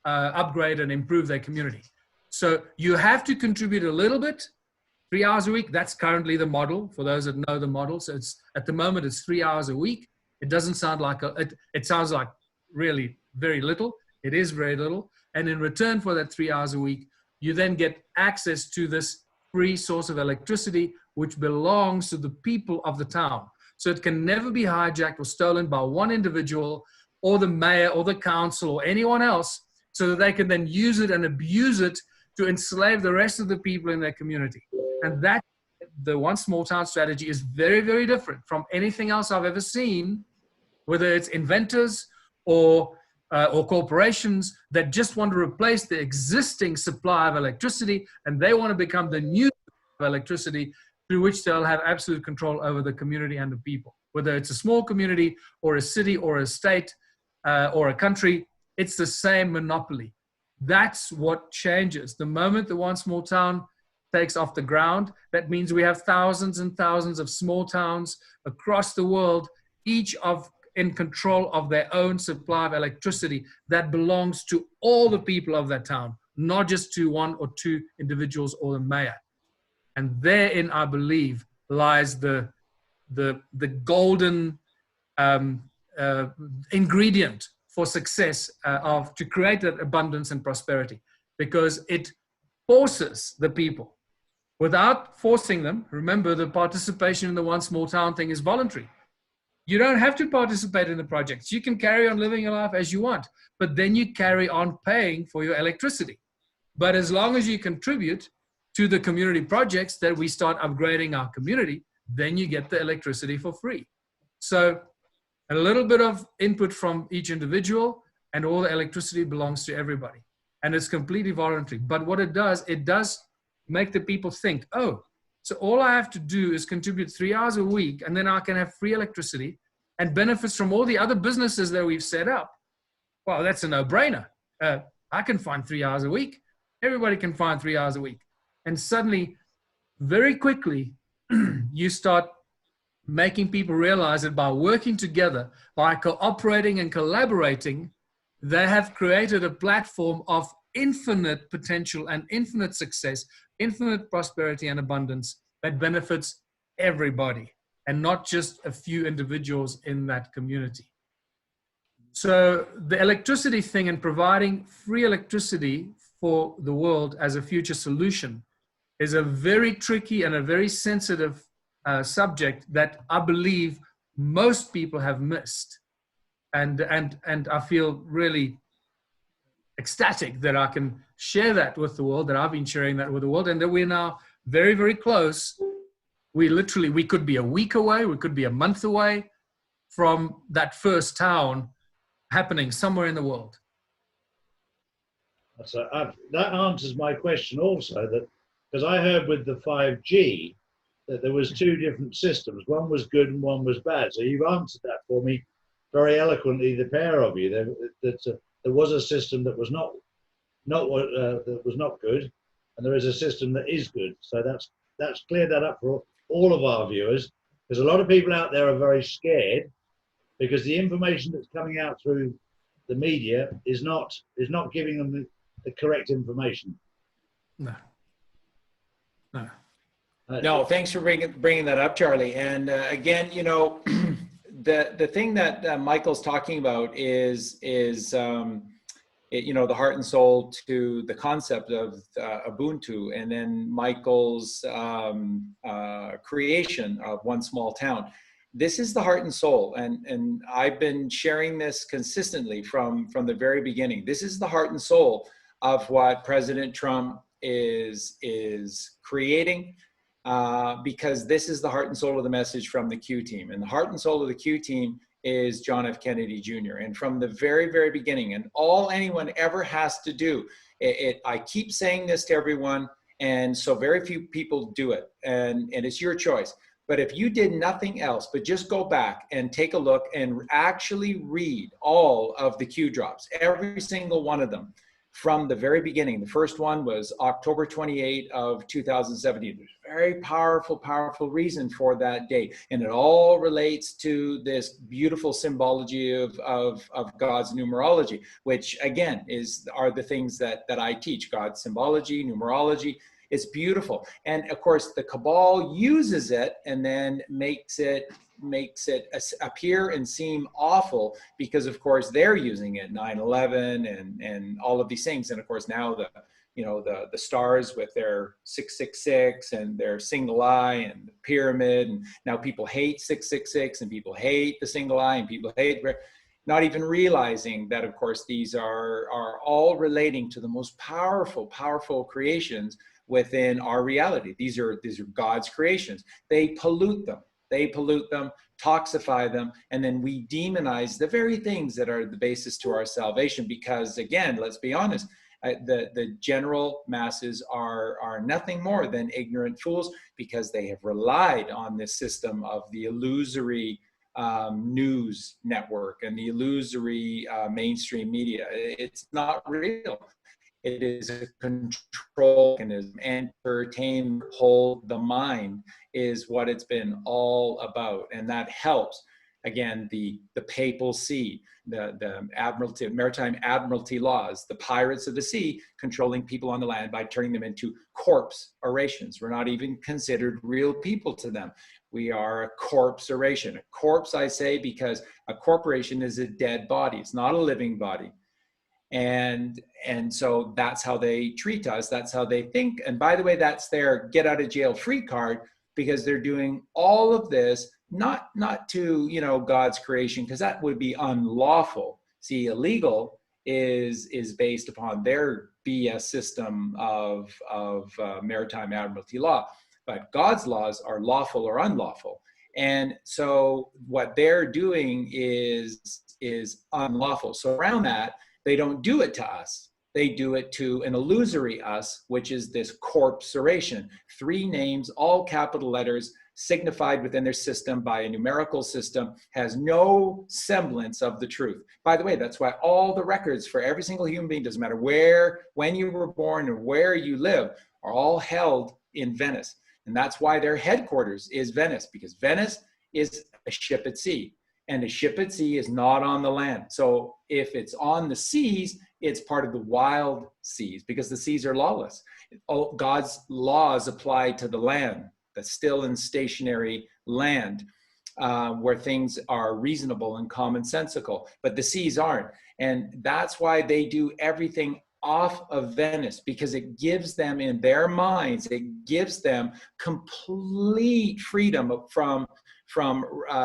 upgrade and improve their community. So you have to contribute a little bit, 3 hours a week. That's currently the model for those that know the model. So it's, at the moment, it's 3 hours a week. It doesn't sound like, it sounds like really very little. It is very little. And in return for that 3 hours a week, you then get access to this free source of electricity, which belongs to the people of the town. So it can never be hijacked or stolen by one individual or the mayor or the council or anyone else, so that they can then use it and abuse it to enslave the rest of the people in their community. And that, the one small town strategy, is very, very different from anything else I've ever seen, whether it's inventors or corporations that just want to replace the existing supply of electricity, and they want to become the new electricity through which they'll have absolute control over the community and the people. Whether it's a small community or a city or a state or a country, it's the same monopoly. That's what changes. The moment the One Small Town takes off the ground, that means we have thousands and thousands of small towns across the world, each in control of their own supply of electricity that belongs to all the people of that town, not just to one or two individuals or the mayor. And therein, I believe, lies the golden ingredient for success to create that abundance and prosperity, because it forces the people. Without forcing them, remember, the participation in the One Small Town thing is voluntary. You don't have to participate in the projects. You can carry on living your life as you want, but then you carry on paying for your electricity. But as long as you contribute to the community projects that we start upgrading our community, then you get the electricity for free. So a little bit of input from each individual, and all the electricity belongs to everybody. And it's completely voluntary. But what it does make the people think, oh, so all I have to do is contribute 3 hours a week, and then I can have free electricity and benefits from all the other businesses that we've set up. Well, that's a no-brainer. I can find 3 hours a week. Everybody can find 3 hours a week. And suddenly, very quickly, you start making people realize that by working together, by cooperating and collaborating, they have created a platform of infinite potential and infinite success, infinite prosperity and abundance that benefits everybody and not just a few individuals in that community. So the electricity thing and providing free electricity for the world as a future solution is a very tricky and a very sensitive subject that I believe most people have missed. And I feel really ecstatic that I can share that with the world, that I've been sharing that with the world, and that we're now very, very close. We could be a week away, we could be a month away from that first town happening somewhere in the world. So that answers my question also, that because I heard with the 5G that there was two different systems. One was good and one was bad. So you've answered that for me very eloquently, the pair of you. There was a system that was not good, and there is a system that is good. So that's cleared that up for all of our viewers, because a lot of people out there are very scared because the information that's coming out through the media is not giving them the correct information. No, thanks for bringing that up, Charlie. And again, you know, the thing that Michael's talking about is you know, the heart and soul to the concept of Ubuntu, and then Michael's creation of One Small Town. This is the heart and soul, and I've been sharing this consistently from the very beginning. This is the heart and soul of what President Trump is creating, because this is the heart and soul of the message from the Q team. And the heart and soul of the Q team is John F. Kennedy Jr. And from the very, very beginning, and all anyone ever has to do, I keep saying this to everyone, and so very few people do it, and it's your choice. But if you did nothing else but just go back and take a look and actually read all of the Q drops, every single one of them, from the very beginning. The first one was October 28 of 2017. There's a very powerful, powerful reason for that date. And it all relates to this beautiful symbology of God's numerology, which again are the things that I teach. God's symbology, numerology. It's beautiful. And of course, the cabal uses it and then makes it appear and seem awful because, of course, they're using it, 9/11 and all of these things. And of course, now the stars with their 666 and their single eye and the pyramid. And now people hate 666 and people hate the single eye and people hate, not even realizing that, of course, these are all relating to the most powerful, powerful creations within our reality. These are God's creations. They pollute them, toxify them, and then we demonize the very things that are the basis to our salvation. Because again, let's be honest, the general masses are nothing more than ignorant fools, because they have relied on this system of the illusory news network and the illusory mainstream media. It's not real. It is a control mechanism. Entertain, hold the mind is what it's been all about. And that helps, again, the papal see, the admiralty, maritime admiralty laws, the pirates of the sea controlling people on the land by turning them into corpse orations. We're not even considered real people to them. We are a corpse oration. A corpse, I say, because a corporation is a dead body. It's not a living body. And so that's how they treat us. That's how they think. And by the way, that's their get out of jail free card, because they're doing all of this, not to, you know, God's creation, because that would be unlawful. See, illegal is based upon their BS system of maritime admiralty law, but God's laws are lawful or unlawful. And so what they're doing is unlawful. So around that, they don't do it to us. They do it to an illusory us, which is this corpse oration. 3 names, all capital letters, signified within their system by a numerical system, has no semblance of the truth. By the way, that's why all the records for every single human being, doesn't matter where, when you were born or where you live, are all held in Venice. And that's why their headquarters is Venice, because Venice is a ship at sea. And a ship at sea is not on the land. So if it's on the seas, it's part of the wild seas, because the seas are lawless. God's laws apply to the land, the still and stationary land, where things are reasonable and commonsensical, but the seas aren't. And that's why they do everything off of Venice, because it gives them, in their minds, it gives them complete freedom from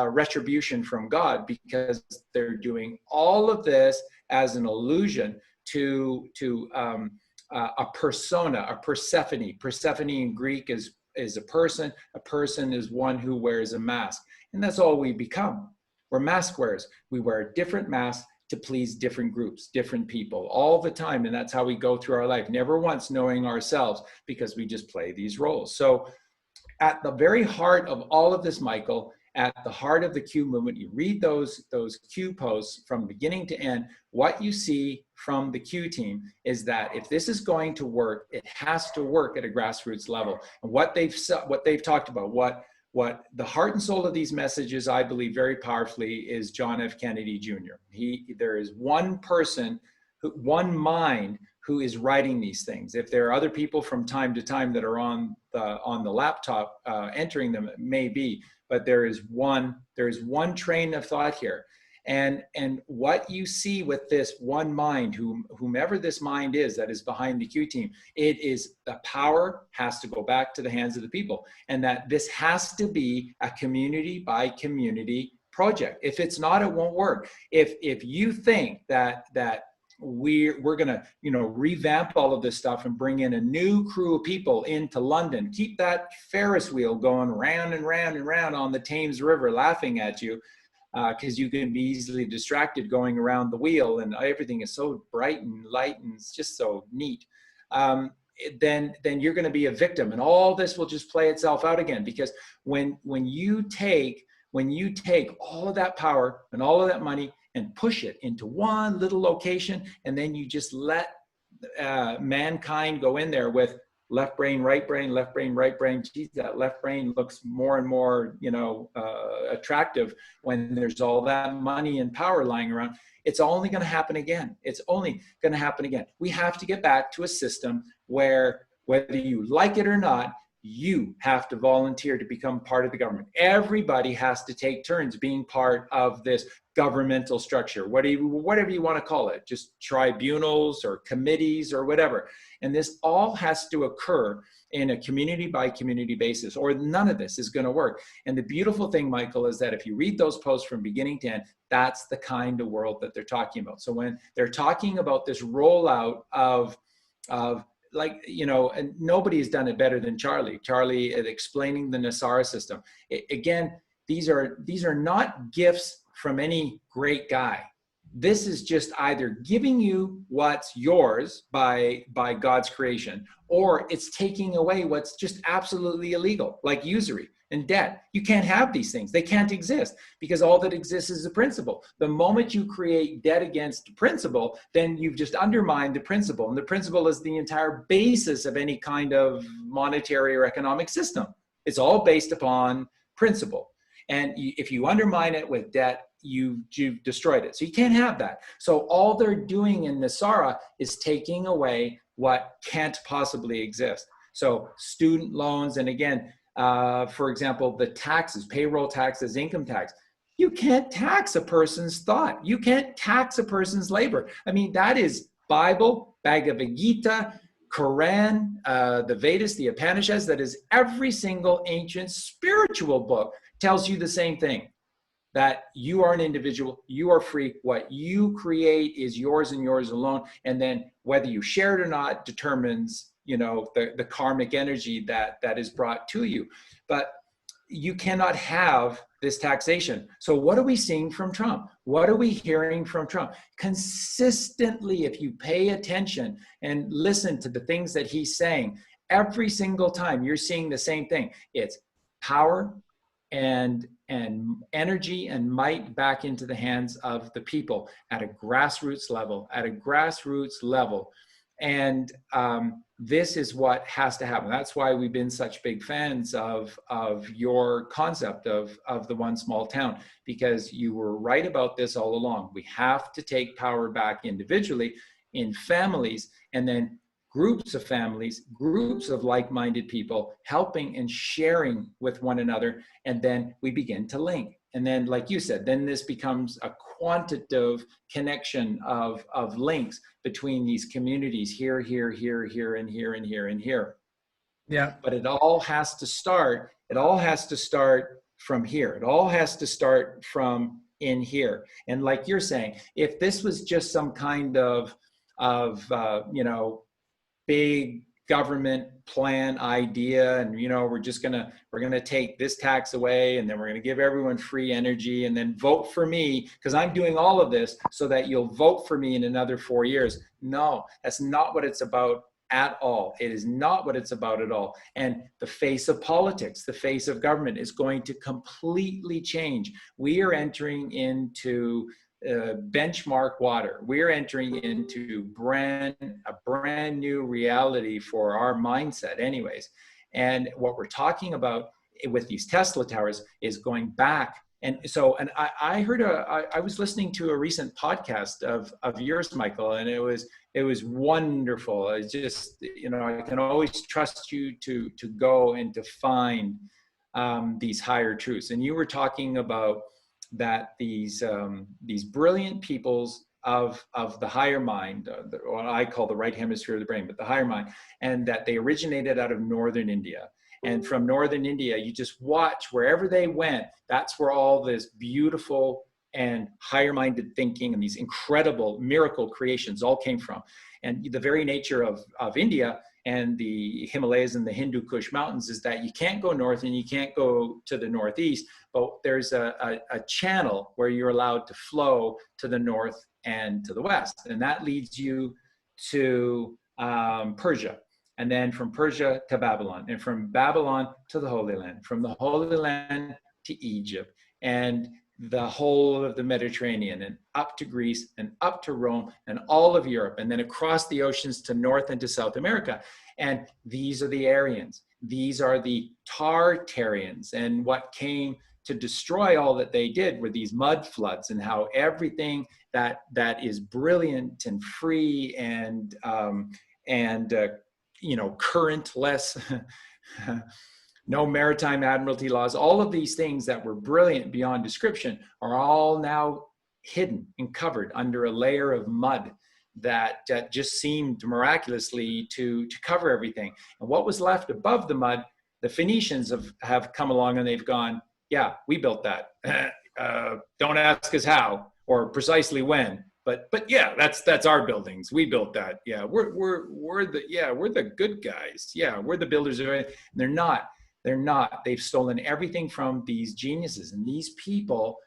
retribution from God, because they're doing all of this as an illusion to a persona, a Persephone. Persephone in Greek is a person. A person is one who wears a mask. And that's all we become. We're mask wearers. We wear different masks to please different groups, different people all the time. And that's how we go through our life, never once knowing ourselves, because we just play these roles. So at the very heart of all of this, Michael, at the heart of the Q movement, you read those Q posts from beginning to end, what you see from the Q team is that if this is going to work, it has to work at a grassroots level. And what they've talked about, what the heart and soul of these messages, I believe very powerfully, is John F. Kennedy Jr. There is one person, one mind who is writing these things. If there are other people from time to time that are on the laptop entering them, it may be, but there is one train of thought here. And what you see with this one mind, whomever this mind is that is behind the Q team, it is the power has to go back to the hands of the people, and that this has to be a community by community project. If it's not, it won't work. If you think that we're gonna, revamp all of this stuff and bring in a new crew of people into London, keep that Ferris wheel going round and round and round on the Thames River, laughing at you, because you can be easily distracted going around the wheel, and everything is so bright and light and it's just so neat. Then you're going to be a victim, and all this will just play itself out again. Because when you take all of that power and all of that money and push it into one little location, and then you just let mankind go in there with left brain, right brain, left brain, right brain. Geez, that left brain looks more and more, attractive when there's all that money and power lying around. It's only going to happen again. It's only going to happen again. We have to get back to a system where, whether you like it or not, you have to volunteer to become part of the government. Everybody has to take turns being part of this governmental structure, whatever you want to call it, just tribunals or committees or whatever. And this all has to occur in a community by community basis, or none of this is going to work. And the beautiful thing, Michael, is that if you read those posts from beginning to end, that's the kind of world that they're talking about. So when they're talking about this rollout of and nobody has done it better than Charlie at explaining the NESARA system. Again, these are not gifts from any great guy. This is just either giving you what's yours by God's creation, or it's taking away what's just absolutely illegal, like usury. and debt. You can't have these things. They can't exist because all that exists is the principle. The moment you create debt against principle, then you've just undermined the principle. And the principle is the entire basis of any kind of monetary or economic system. It's all based upon principle. And if you undermine it with debt, you've destroyed it. So you can't have that. So all they're doing in NESARA is taking away what can't possibly exist. So student loans, and again, for example, the taxes, payroll taxes, income tax, you can't tax a person's thought. You can't tax a person's labor. I mean, that is Bible, Bhagavad Gita, Quran, the Vedas, the Upanishads, that is every single ancient spiritual book tells you the same thing, that you are an individual, you are free, what you create is yours and yours alone, and then whether you share it or not determines, you know, the karmic energy that is brought to you. But you cannot have this taxation. So what are we seeing from Trump? What are we hearing from Trump? Consistently, if you pay attention and listen to the things that he's saying, every single time you're seeing the same thing. It's power and energy and might back into the hands of the people at a grassroots level, and this is what has to happen. That's why we've been such big fans of your concept of the one small town, because you were right about this all along. We have to take power back individually in families, and then groups of families, groups of like-minded people helping and sharing with one another, and then we begin to link. And then, like you said, then this becomes a quantitative connection of links between these communities here, here, here, here, and here, and here, and here. Yeah. But it all has to start from here. It all has to start from in here. And like you're saying, if this was just some kind of you know, big government plan idea, and you know, we're gonna take this tax away, and then we're gonna give everyone free energy, and then vote for me because I'm doing all of this so that you'll vote for me in another 4 years. No, that's not what it's about at all. It is not what it's about at all. And the face of politics, the face of government is going to completely change. We are entering into benchmark water. We're entering into a brand new reality for our mindset anyways. And what we're talking about with these Tesla towers is going back. And so, and I heard I was listening to a recent podcast of yours, Michael, and it was wonderful. It's just, you know, I can always trust you to go and to find these higher truths. And you were talking about that these brilliant peoples of the higher mind, what I call the right hemisphere of the brain, but the higher mind, and that they originated out of northern India. And from northern India, you just watch wherever they went, that's where all this beautiful and higher minded thinking and these incredible miracle creations all came from. And the very nature of India and the Himalayas and the Hindu Kush mountains is that you can't go north and you can't go to the northeast, but there's a channel where you're allowed to flow to the north and to the west. And that leads you to Persia. And then from Persia to Babylon, and from Babylon to the Holy Land, from the Holy Land to Egypt, and the whole of the Mediterranean, and up to Greece, and up to Rome, and all of Europe, and then across the oceans to North and to South America. And these are the Aryans. These are the Tartarians. And what came to destroy all that they did were these mud floods, and how everything that is brilliant and free and you know, currentless, no maritime admiralty laws, all of these things that were brilliant beyond description are all now hidden and covered under a layer of mud that just seemed miraculously to cover everything. And what was left above the mud, the Phoenicians have come along and they've gone, yeah, we built that. Don't ask us how or precisely when. But yeah, that's our buildings. We built that. Yeah, we're the good guys. Yeah, we're the builders of it. They're not. They've stolen everything from these geniuses, and these people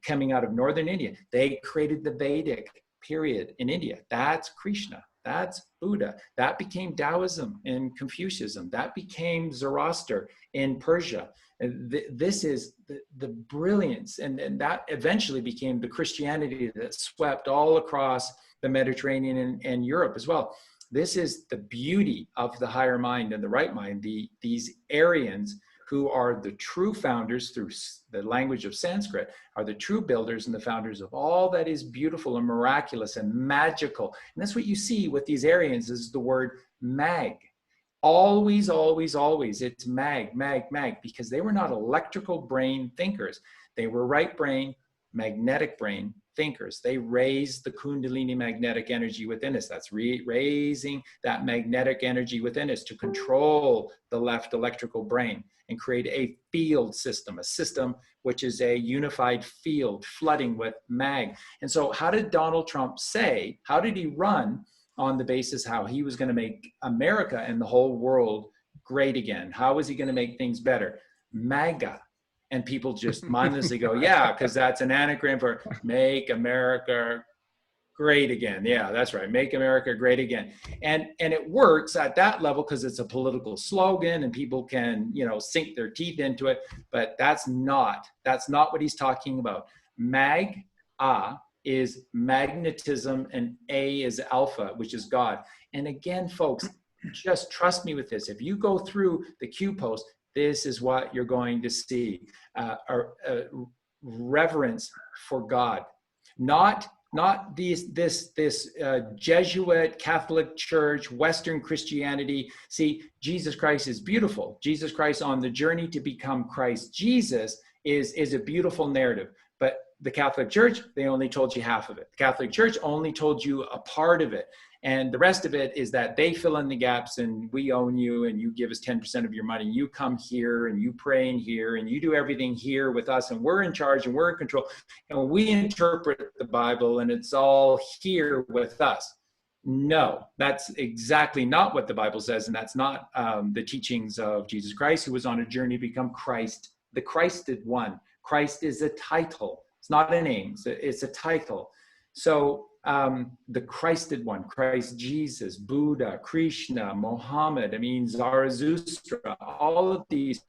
coming out of northern India. They created the Vedic period in India. That's Krishna. That's Buddha. That became Taoism and Confucianism. That became Zoroaster in Persia. And this is the brilliance, and that eventually became the Christianity that swept all across the Mediterranean and Europe as well. This is the beauty of the higher mind and the right mind. These Aryans, who are the true founders through the language of Sanskrit, are the true builders and the founders of all that is beautiful and miraculous and magical. And that's what you see with these Aryans, is the word mag. Always, always, always, it's mag, because they were not electrical brain thinkers. They were right brain, magnetic brain thinkers. They raised the Kundalini magnetic energy within us. That's raising that magnetic energy within us to control the left electrical brain and create a field system, a system which is a unified field flooding with mag. And so how did Donald Trump say, how did he run on the basis how he was going to make America and the whole world great again? How was he going to make things better? MAGA. And people just mindlessly go, yeah, because that's an anagram for make America great again. Yeah, that's right. Make America great again. And it works at that level because it's a political slogan and people can, sink their teeth into it. But that's not what he's talking about. Mag-A is magnetism and A is alpha, which is God. And again, folks, just trust me with this. If you go through the Q post, this is what you're going to see. Reverence for God, not this Jesuit Catholic Church, Western Christianity. See, Jesus Christ is beautiful. Jesus Christ on the journey to become Christ Jesus is a beautiful narrative. But the Catholic Church, they only told you half of it. The Catholic Church only told you a part of it. And the rest of it is that they fill in the gaps and we own you and you give us 10% of your money. You come here and you pray in here and you do everything here with us and we're in charge and we're in control. And we interpret the Bible and it's all here with us. No, that's exactly not what the Bible says. And that's not the teachings of Jesus Christ, who was on a journey to become Christ, the Christed one. Christ is a title. It's not a name. It's a title. So the Christed one, Christ Jesus, Buddha, Krishna, Mohammed, Zarathustra, all of these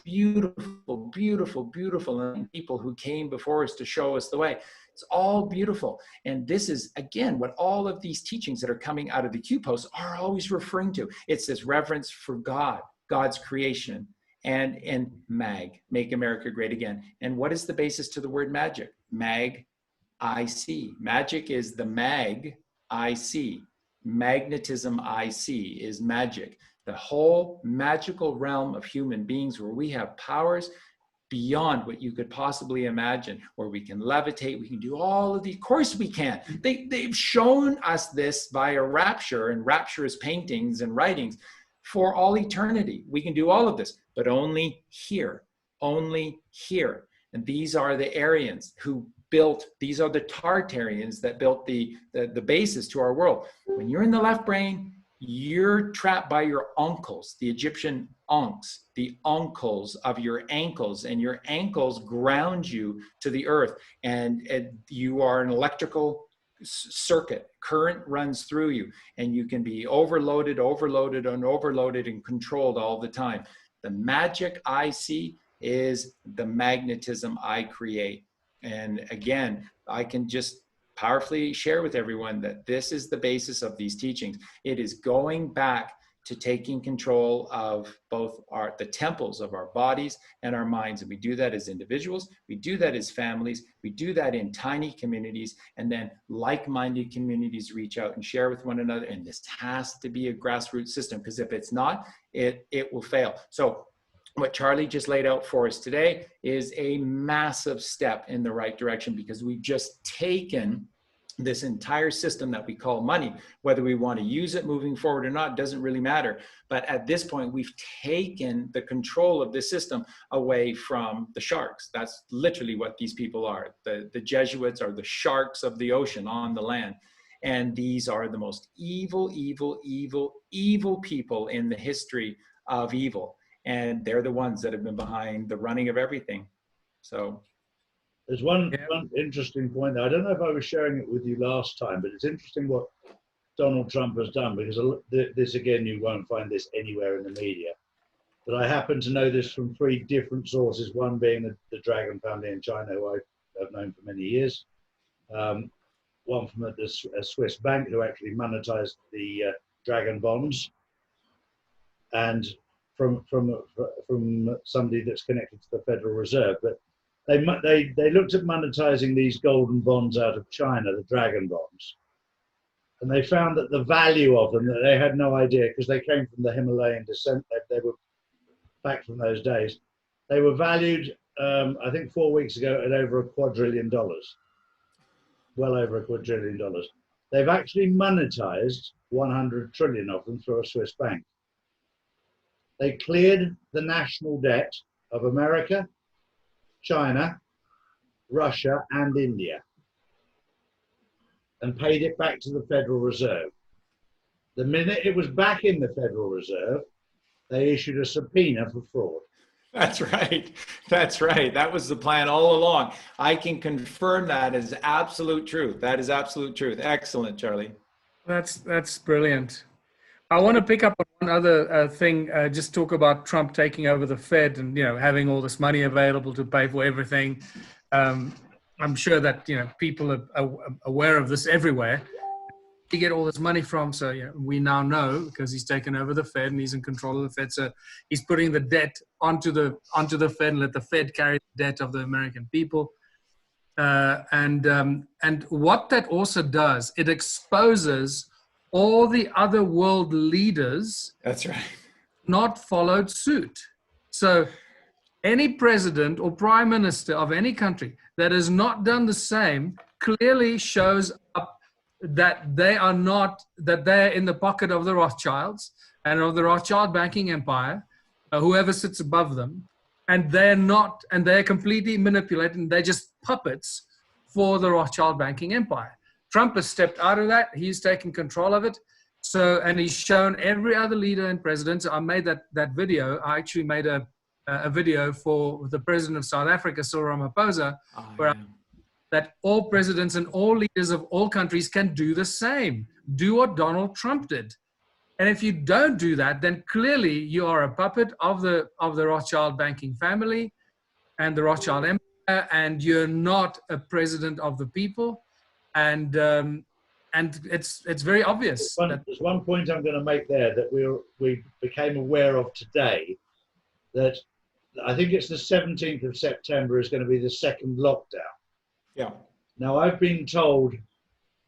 beautiful, beautiful, beautiful people who came before us to show us the way. It's all beautiful. And this is, again, what all of these teachings that are coming out of the Q posts are always referring to. It's this reverence for God, God's creation, and mag, make America great again. And what is the basis to the word magic? Mag-IC. Magic is the mag-IC. Magnetism IC is magic. The whole magical realm of human beings where we have powers beyond what you could possibly imagine, where we can levitate, we can do all of the, of course we can. They've shown us this via rapture and rapturous paintings and writings for all eternity. We can do all of this, but only here, only here. And these are the Aryans who built, these are the Tartarians that built the basis to our world. When you're in the left brain, you're trapped by your uncles, the Egyptian unks, the uncles of your ankles, and your ankles ground you to the earth. And you are an electrical circuit. Current runs through you, and you can be overloaded and controlled all the time. The magic I see is the magnetism I create. And again, I can just powerfully share with everyone that this is the basis of these teachings. It is going back to taking control of both the temples of our bodies and our minds. And we do that as individuals, we do that as families, we do that in tiny communities, and then like-minded communities reach out and share with one another. And this has to be a grassroots system, because if it's not, it will fail. So what Charlie just laid out for us today is a massive step in the right direction, because we've just taken this entire system that we call money. Whether we want to use it moving forward or not doesn't really matter. But at this point, we've taken the control of this system away from the sharks. That's literally what these people are. The Jesuits are the sharks of the ocean on the land. And these are the most evil, evil, evil, evil people in the history of evil. And they're the ones that have been behind the running of everything. So there's one interesting point there. I don't know if I was sharing it with you last time, but it's interesting what Donald Trump has done, because this, again, you won't find this anywhere in the media. But I happen to know this from 3 different sources, one being the Dragon family in China, who I've known for many years, one from a Swiss bank who actually monetized the Dragon bonds, and from somebody that's connected to the Federal Reserve. But they looked at monetizing these golden bonds out of China, the Dragon bonds, and they found that the value of them, that they had no idea, because they came from the Himalayan descent, they were back from those days, they were valued, I think 4 weeks ago, at over $250 billion, well over $250 billion. They've actually monetized 100 trillion of them through a Swiss bank. They cleared the national debt of America, China, Russia, and India, and paid it back to the Federal Reserve. The minute it was back in the Federal Reserve, they issued a subpoena for fraud. That's right. That's right. That was the plan all along. I can confirm that as absolute truth. That is absolute truth. Excellent, Charlie. That's brilliant. I want to pick up on one other thing. Just talk about Trump taking over the Fed and having all this money available to pay for everything. I'm sure that people are aware of this everywhere. He get all this money from, so we now know, because he's taken over the Fed and he's in control of the Fed. So he's putting the debt onto the Fed and let the Fed carry the debt of the American people. And what that also does, it exposes all the other world leaders. That's right. Not followed suit. So any president or prime minister of any country that has not done the same clearly shows up that they're in the pocket of the Rothschilds and of the Rothschild banking empire, whoever sits above them, and they're completely manipulated. They're just puppets for the Rothschild banking empire. Trump has stepped out of that. He's taken control of it. So, and he's shown every other leader and president. So I made that video. I actually made a video for the president of South Africa, Cyril Ramaphosa, that all presidents and all leaders of all countries can do the same. Do what Donald Trump did. And if you don't do that, then clearly you are a puppet of the Rothschild banking family and the Rothschild empire, and you're not a president of the people. And it's very obvious. There's one point I'm going to make there that we became aware of today, that I think it's the 17th of September is going to be the second lockdown. Yeah. Now, I've been told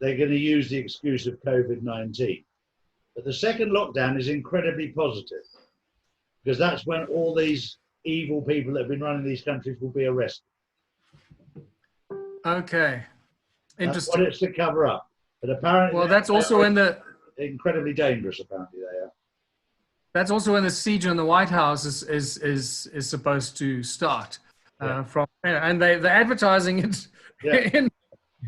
they're going to use the excuse of COVID-19. But the second lockdown is incredibly positive, because that's when all these evil people that have been running these countries will be arrested. Okay. Interesting. That's what it's to cover up. But apparently, well, that's also in the incredibly dangerous. Apparently, they are. That's also when the siege on the White House is supposed to start. From and they're advertising it. Yeah.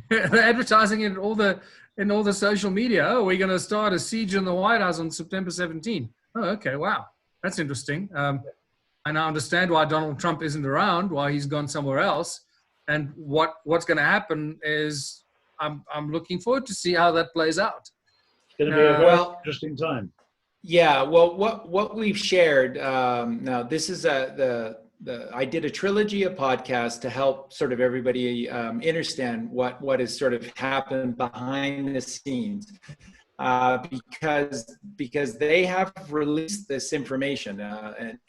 They're advertising it in all the social media. Oh, we're going to start a siege on the White House on September 17. Oh, okay, wow, that's interesting. I now understand why Donald Trump isn't around, why he's gone somewhere else. And what's going to happen is I'm looking forward to see how that plays out. It's going to be a very interesting time. Yeah, well, what we've shared now, this is I did a trilogy of podcasts to help sort of everybody understand what has sort of happened behind the scenes, because they have released this information,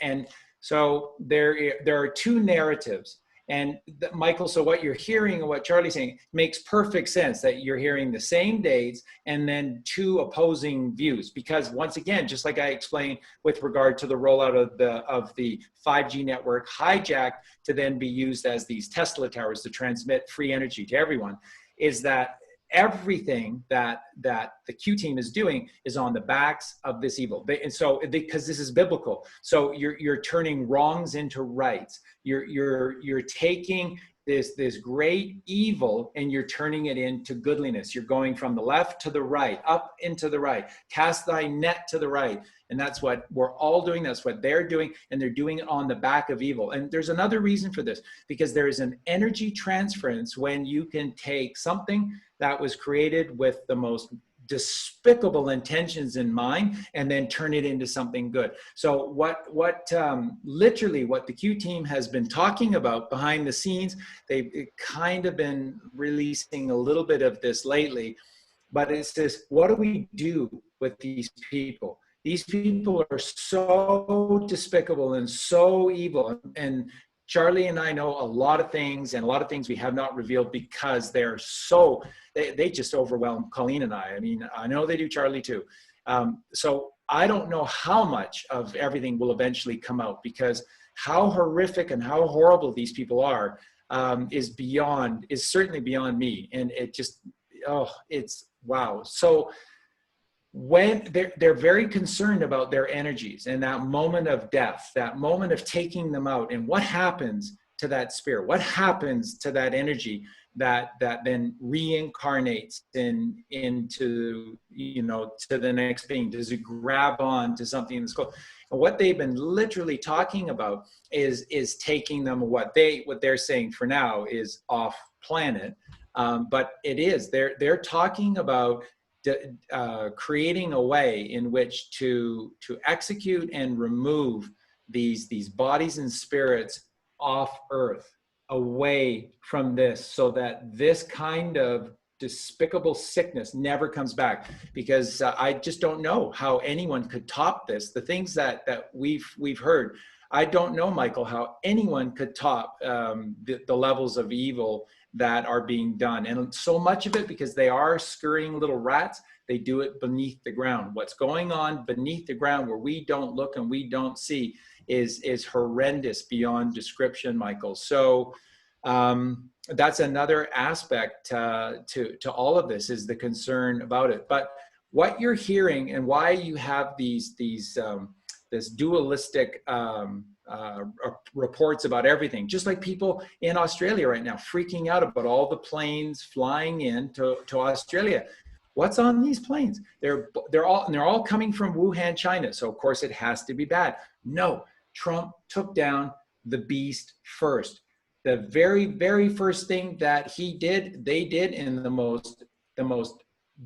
and so there are two narratives. And Michael, so what you're hearing and what Charlie's saying makes perfect sense, that you're hearing the same dates and then two opposing views. Because once again, just like I explained with regard to the rollout of the 5G network hijacked to then be used as these Tesla towers to transmit free energy to everyone, is that everything that the Q team is doing is on the backs of this evil. And so, because this is biblical, so you're turning wrongs into rights. You're taking this great evil and you're turning it into goodliness. You're going from the left to the right, up into the right. Cast thy net to the right. And that's what we're all doing. That's what they're doing. And they're doing it on the back of evil. And there's another reason for this, because there is an energy transference when you can take something that was created with the most despicable intentions in mind and then turn it into something good. So literally what the Q team has been talking about behind the scenes, they've kind of been releasing a little bit of this lately, but it's this, what do we do with these people? These people are so despicable and so evil. And Charlie and I know a lot of things, and a lot of things we have not revealed because they're so, they just overwhelm Colleen and I. I mean, I know they do Charlie too. So I don't know how much of everything will eventually come out, because how horrific and how horrible these people are is certainly beyond me. And it just, oh, it's wow. So when they're very concerned about their energies and that moment of death, that moment of taking them out, and what happens to that spirit, what happens to that energy that then reincarnates into, you know, to the next being. Does it grab on to something that's cool? And what they've been literally talking about is taking them, what they're saying for now is off planet, but they're talking about creating a way in which to execute and remove these bodies and spirits off Earth, away from this, so that this kind of despicable sickness never comes back. Because I just don't know how anyone could top this. The things that we've heard, I don't know, Michael, how anyone could top the levels of evil that are being done. And so much of it, because they are scurrying little rats, they do it beneath the ground. What's going on beneath the ground, where we don't look and we don't see, is horrendous beyond description, Michael. So that's another aspect to all of this, is the concern about it. But what you're hearing and why you have this dualistic reports about everything, just like people in Australia right now freaking out about all the planes flying in to Australia. What's on these planes? They're all coming from Wuhan, China. So of course it has to be bad. No, Trump took down the beast first. The very, very first thing that they did in the most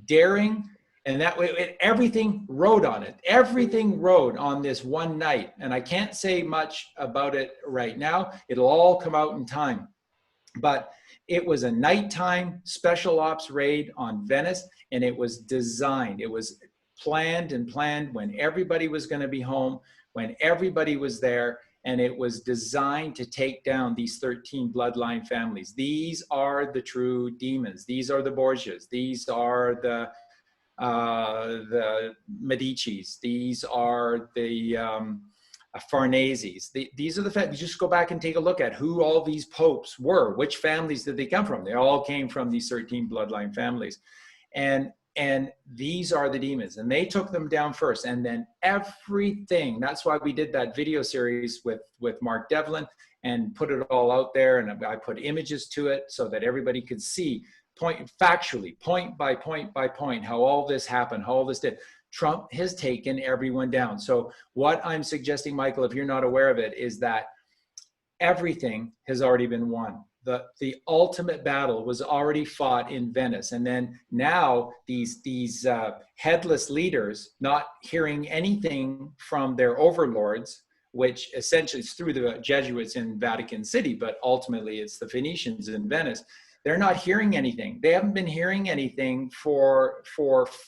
daring. And that way, everything rode on it. Everything rode on this one night. And I can't say much about it right now. It'll all come out in time. But it was a nighttime special ops raid on Venice, and it was designed. It was planned when everybody was going to be home, when everybody was there. And it was designed to take down these 13 bloodline families. These are the true demons. These are the Borgias. These are the Medicis. These are the Farneses. These are the families. You just go back and take a look at who all these popes were. Which families did they come from? They all came from these 13 bloodline families. And these are the demons, and they took them down first, and then everything. That's why we did that video series with Mark Devlin and put it all out there. And I put images to it so that everybody could see factually, point by point by point, how all this happened, how all this did. Trump has taken everyone down. So what I'm suggesting, Michael, if you're not aware of it, is that everything has already been won. The ultimate battle was already fought in Venice. And then now these headless leaders, not hearing anything from their overlords, which essentially is through the Jesuits in Vatican City, but ultimately it's the Phoenicians in Venice. They're not hearing anything. They haven't been hearing anything for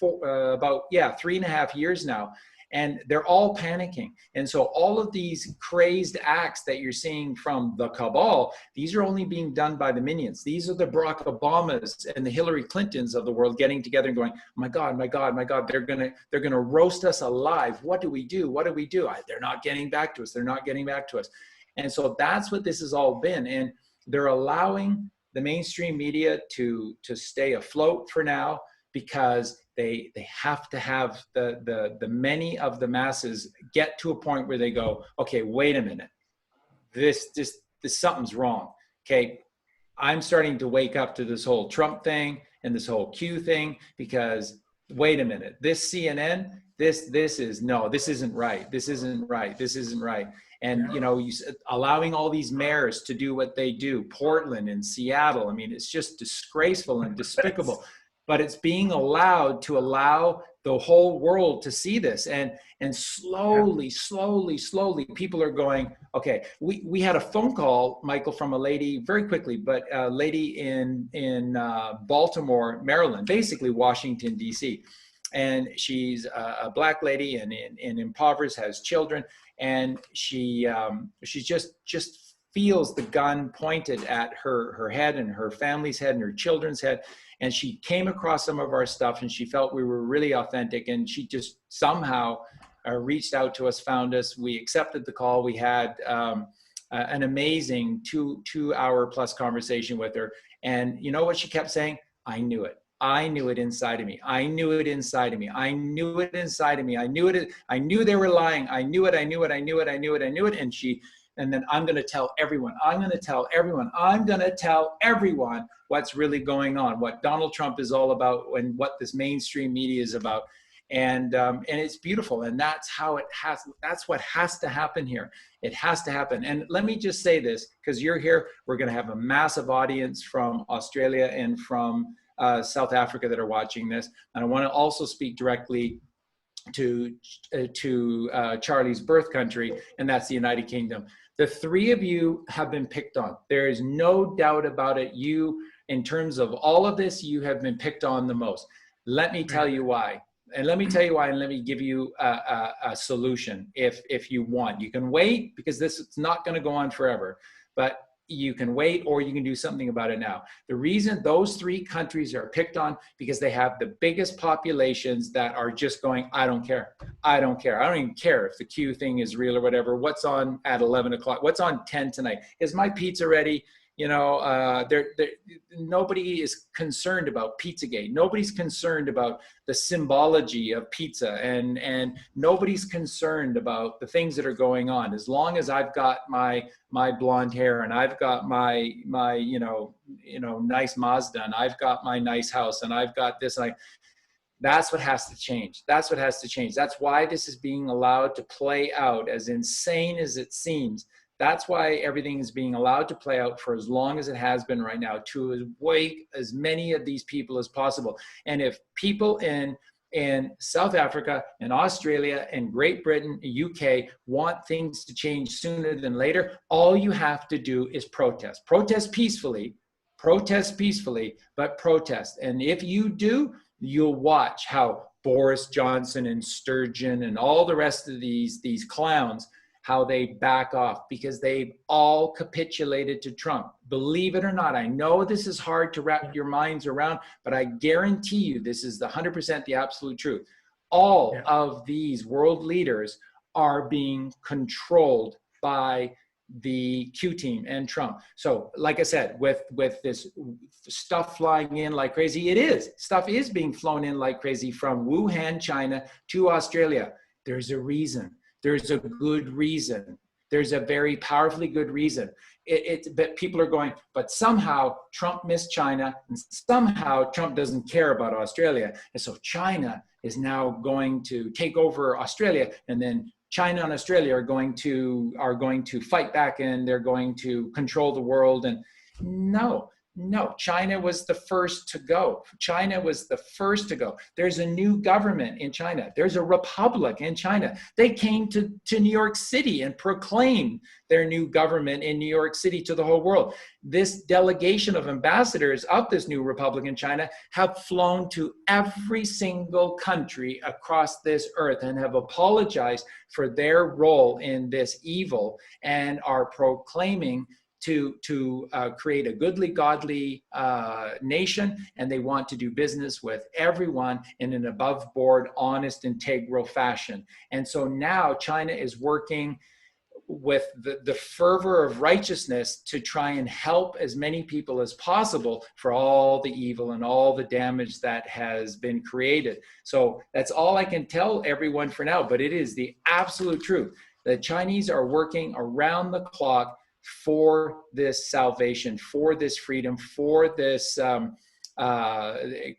about 3.5 years now. And they're all panicking. And so all of these crazed acts that you're seeing from the cabal, these are only being done by the minions. These are the Barack Obamas and the Hillary Clintons of the world getting together and going, my God, my God, my God, they're gonna roast us alive. What do we do? What do we do? They're not getting back to us. They're not getting back to us. And so that's what this has all been. And they're allowing the mainstream media to stay afloat for now, because they have to have the many of the masses get to a point where they go, okay, wait a minute, this something's wrong. Okay, I'm starting to wake up to this whole Trump thing and this whole Q thing, because wait a minute, this CNN, this isn't right. This isn't right. This isn't right. And allowing all these mayors to do what they do, Portland and Seattle. I mean, it's just disgraceful and despicable. but it's being allowed to allow the whole world to see this. And slowly, slowly, people are going, okay, we had a phone call, Michael, from a lady, very quickly, but a lady in Baltimore, Maryland, basically Washington, D.C. And she's a Black lady and impoverished, has children. And she just feels the gun pointed at her head and her family's head and her children's head. And she came across some of our stuff and she felt we were really authentic, and she just somehow reached out to us, found us. We accepted the call. We had an amazing two-hour plus conversation with her. And you know what she kept saying? I knew it. I knew it inside of me. I knew it inside of me. I knew it inside of me. I knew it. I knew they were lying. I knew it. I knew it. I knew it. I knew it. I knew it. And then I'm going to tell everyone. I'm going to tell everyone. I'm going to tell everyone what's really going on, what Donald Trump is all about, and what this mainstream media is about. And it's beautiful. And that's how it has. That's what has to happen here. It has to happen. And let me just say this, because you're here. We're going to have a massive audience from Australia and from South Africa that are watching this. And I want to also speak directly to Charlie's birth country, and that's the United Kingdom. The three of you have been picked on. There is no doubt about it. You, in terms of all of this, you have been picked on the most. Let me tell you why. And let me tell you why, and let me give you a solution if you want. You can wait, because this is not going to go on forever, but you can wait, or you can do something about it now. The reason those three countries are picked on, because they have the biggest populations that are just going, I don't care. I don't care. I don't even care if the Q thing is real or whatever. What's on at 11 o'clock? What's on 10 tonight? Is my pizza ready? You know, nobody is concerned about Pizzagate. Nobody's concerned about the symbology of pizza, and nobody's concerned about the things that are going on. As long as I've got my blonde hair, and I've got my you know nice Mazda, and I've got my nice house, and I've got this, like, that's what has to change. That's what has to change. That's why this is being allowed to play out, as insane as it seems. That's why everything is being allowed to play out for as long as it has been right now, to wake as many of these people as possible. And if people in South Africa and Australia and Great Britain, UK want things to change sooner than later, all you have to do is protest. Protest peacefully, but protest. And if you do, you'll watch how Boris Johnson and Sturgeon and all the rest of these clowns, how they back off, because they've all capitulated to Trump. Believe it or not, I know this is hard to wrap your minds around, but I guarantee you this is the 100% the absolute truth. All of these world leaders are being controlled by the Q team and Trump. So like I said, with this stuff flying in like crazy, stuff is being flown in like crazy from Wuhan, China to Australia. There's a reason. There's a good reason. There's a very powerfully good reason. But people are going, but somehow Trump missed China, and somehow Trump doesn't care about Australia. And so China is now going to take over Australia, and then China and Australia are going to fight back, and they're going to control the world. And no, China was the first to go. China was the first to go. There's a new government in China. There's a republic in China. They came to New York City and proclaimed their new government in New York City to the whole world. This delegation of ambassadors of this new republic in China have flown to every single country across this earth and have apologized for their role in this evil, and are proclaiming to create a goodly, godly nation, and they want to do business with everyone in an above board, honest, integral fashion. And so now China is working with the fervor of righteousness to try and help as many people as possible for all the evil and all the damage that has been created. So that's all I can tell everyone for now, but it is the absolute truth. The Chinese are working around the clock for this salvation, for this freedom, for this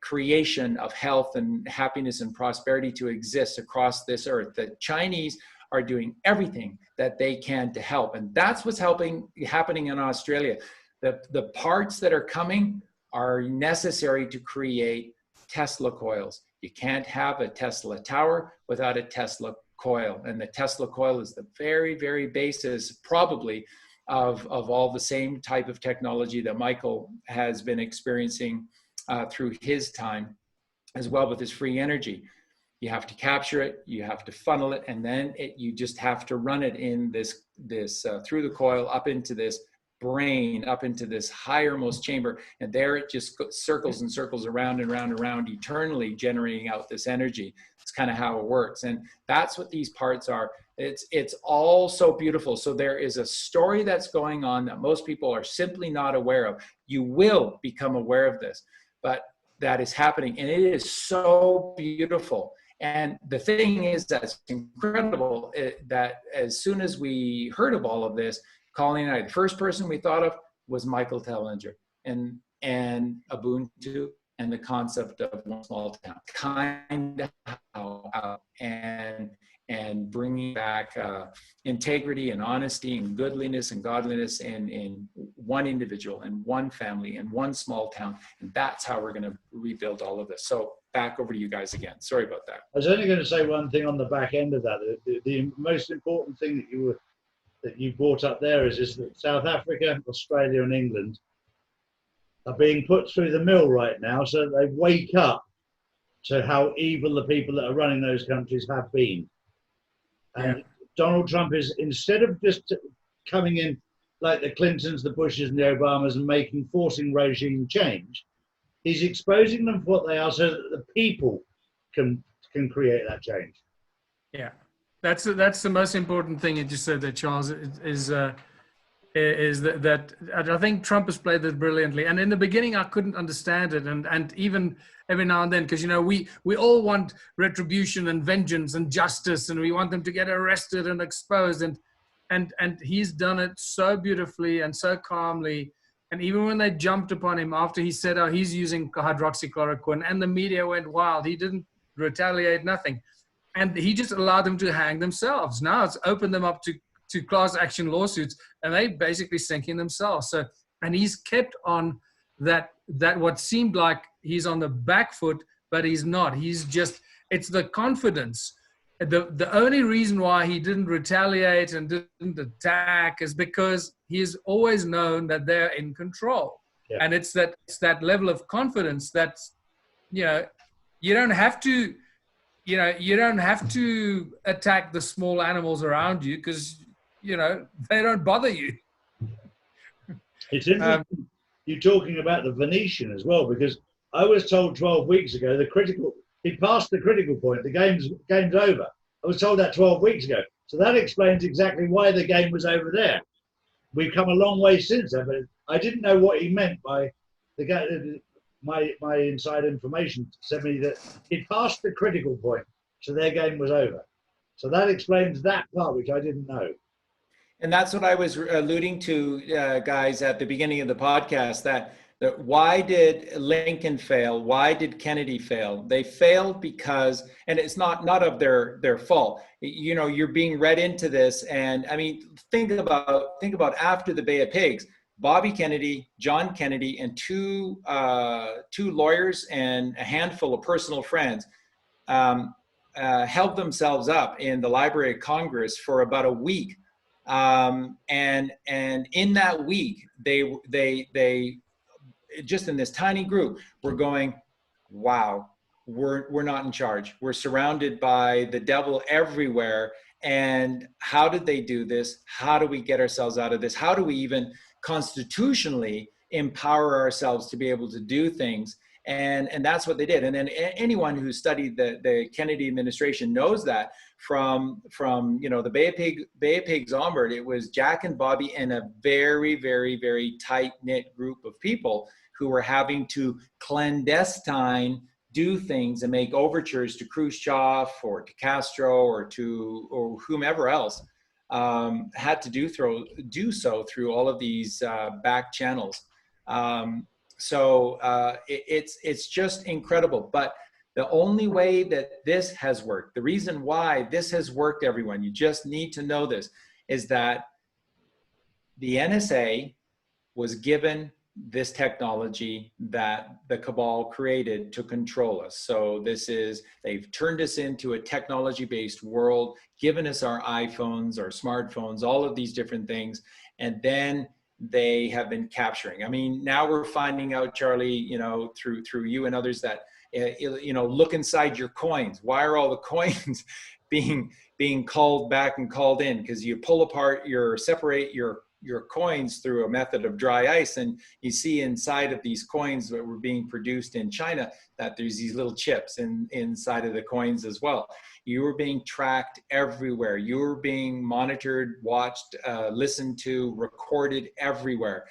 creation of health and happiness and prosperity to exist across this earth. The Chinese are doing everything that they can to help. And that's what's happening in Australia. The parts that are coming are necessary to create Tesla coils. You can't have a Tesla tower without a Tesla coil. And the Tesla coil is the very, very basis, probably, of all the same type of technology that Michael has been experiencing through his time as well with his free energy. You have to capture it, you have to funnel it, and then you just have to run it in this through the coil up into this brain, up into this highermost chamber, and there it just circles and circles around and around and around, eternally generating out this energy. It's kind of how it works, and that's what these parts are. It's all so beautiful. So there is a story that's going on that most people are simply not aware of. You will become aware of this, but that is happening, and it is so beautiful. And the thing is that's incredible, that as soon as we heard of all of this, Colleen and I, the first person we thought of was Michael Tellinger and Ubuntu and the concept of one small town, kind of how, and bringing back integrity and honesty and goodliness and godliness in one individual and one family and one small town. And that's how we're going to rebuild all of this. So back over to you guys again. Sorry about that. I was only going to say one thing on the back end of that. The most important thing that you brought up there is that South Africa, Australia and England are being put through the mill right now, so that they wake up to how evil the people that are running those countries have been. And Donald Trump is, instead of just coming in like the Clintons, the Bushes and the Obamas and forcing regime change, he's exposing them for what they are so that the people can create that change. Yeah, that's the most important thing you just said there, Charles, is that I think Trump has played this brilliantly. And in the beginning, I couldn't understand it. And even every now and then, because, you know, we all want retribution and vengeance and justice, and we want them to get arrested and exposed. And he's done it so beautifully and so calmly. And even when they jumped upon him after he said, oh, he's using hydroxychloroquine, and the media went wild, he didn't retaliate, nothing. And he just allowed them to hang themselves. Now it's opened them up to class action lawsuits, and they basically sinking themselves. So, and he's kept on that what seemed like he's on the back foot, but he's not. He's just, it's the confidence. The only reason why he didn't retaliate and didn't attack is because he's always known that they're in control. Yeah. And it's that level of confidence that's, you know, you don't have to attack the small animals around you, because, you know, they don't bother you. It's interesting you talking about the Venetian as well, because I was told 12 weeks ago he passed the critical point. The game's over. I was told that 12 weeks ago. So that explains exactly why the game was over there. We've come a long way since then, but I didn't know what he meant by the guy. My inside information said me that he'd passed the critical point, so their game was over. So that explains that part, which I didn't know. And that's what I was alluding to, guys, at the beginning of the podcast, that why did Lincoln fail? Why did Kennedy fail? They failed because, and it's not of their fault. You know, you're being read into this. And I mean, think about after the Bay of Pigs, Bobby Kennedy, John Kennedy, and two lawyers and a handful of personal friends held themselves up in the Library of Congress for about a week. And in that week, they just in this tiny group were going, wow, we're not in charge. We're surrounded by the devil everywhere. And how did they do this? How do we get ourselves out of this? How do we even constitutionally empower ourselves to be able to do things? And that's what they did. And then anyone who studied the Kennedy administration knows that from you know, the Bay of Pigs onward, it was Jack and Bobby and a very, very, very tight-knit group of people who were having to clandestine do things and make overtures to Khrushchev or to Castro or whomever else had to do so through all of these back channels. So it's just incredible. But the only way that this has worked, the reason why this has worked, everyone, you just need to know this, is that the NSA was given this technology that the cabal created to control us. So they've turned us into a technology-based world, given us our iPhones, our smartphones, all of these different things, and then they have been capturing. I mean, now we're finding out, Charlie, through you and others, that look inside your coins. Why are all the coins being called back and called in? Because you pull apart, separate your coins through a method of dry ice, and you see inside of these coins that were being produced in China that there's these little chips inside of the coins as well. You were being tracked everywhere. You were being monitored, watched, listened to, recorded everywhere.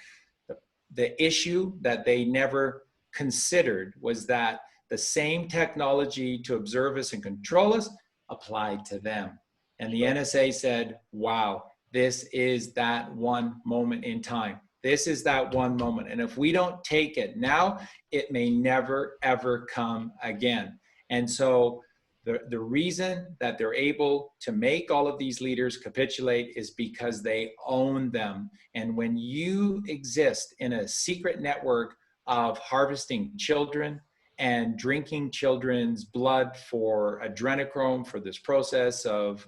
The issue that they never considered was that the same technology to observe us and control us applied to them. And the NSA said, wow, this is that one moment in time. This is that one moment. And if we don't take it now, it may never, ever come again. And so the reason that they're able to make all of these leaders capitulate is because they own them. And when you exist in a secret network of harvesting children and drinking children's blood for adrenochrome, for this process of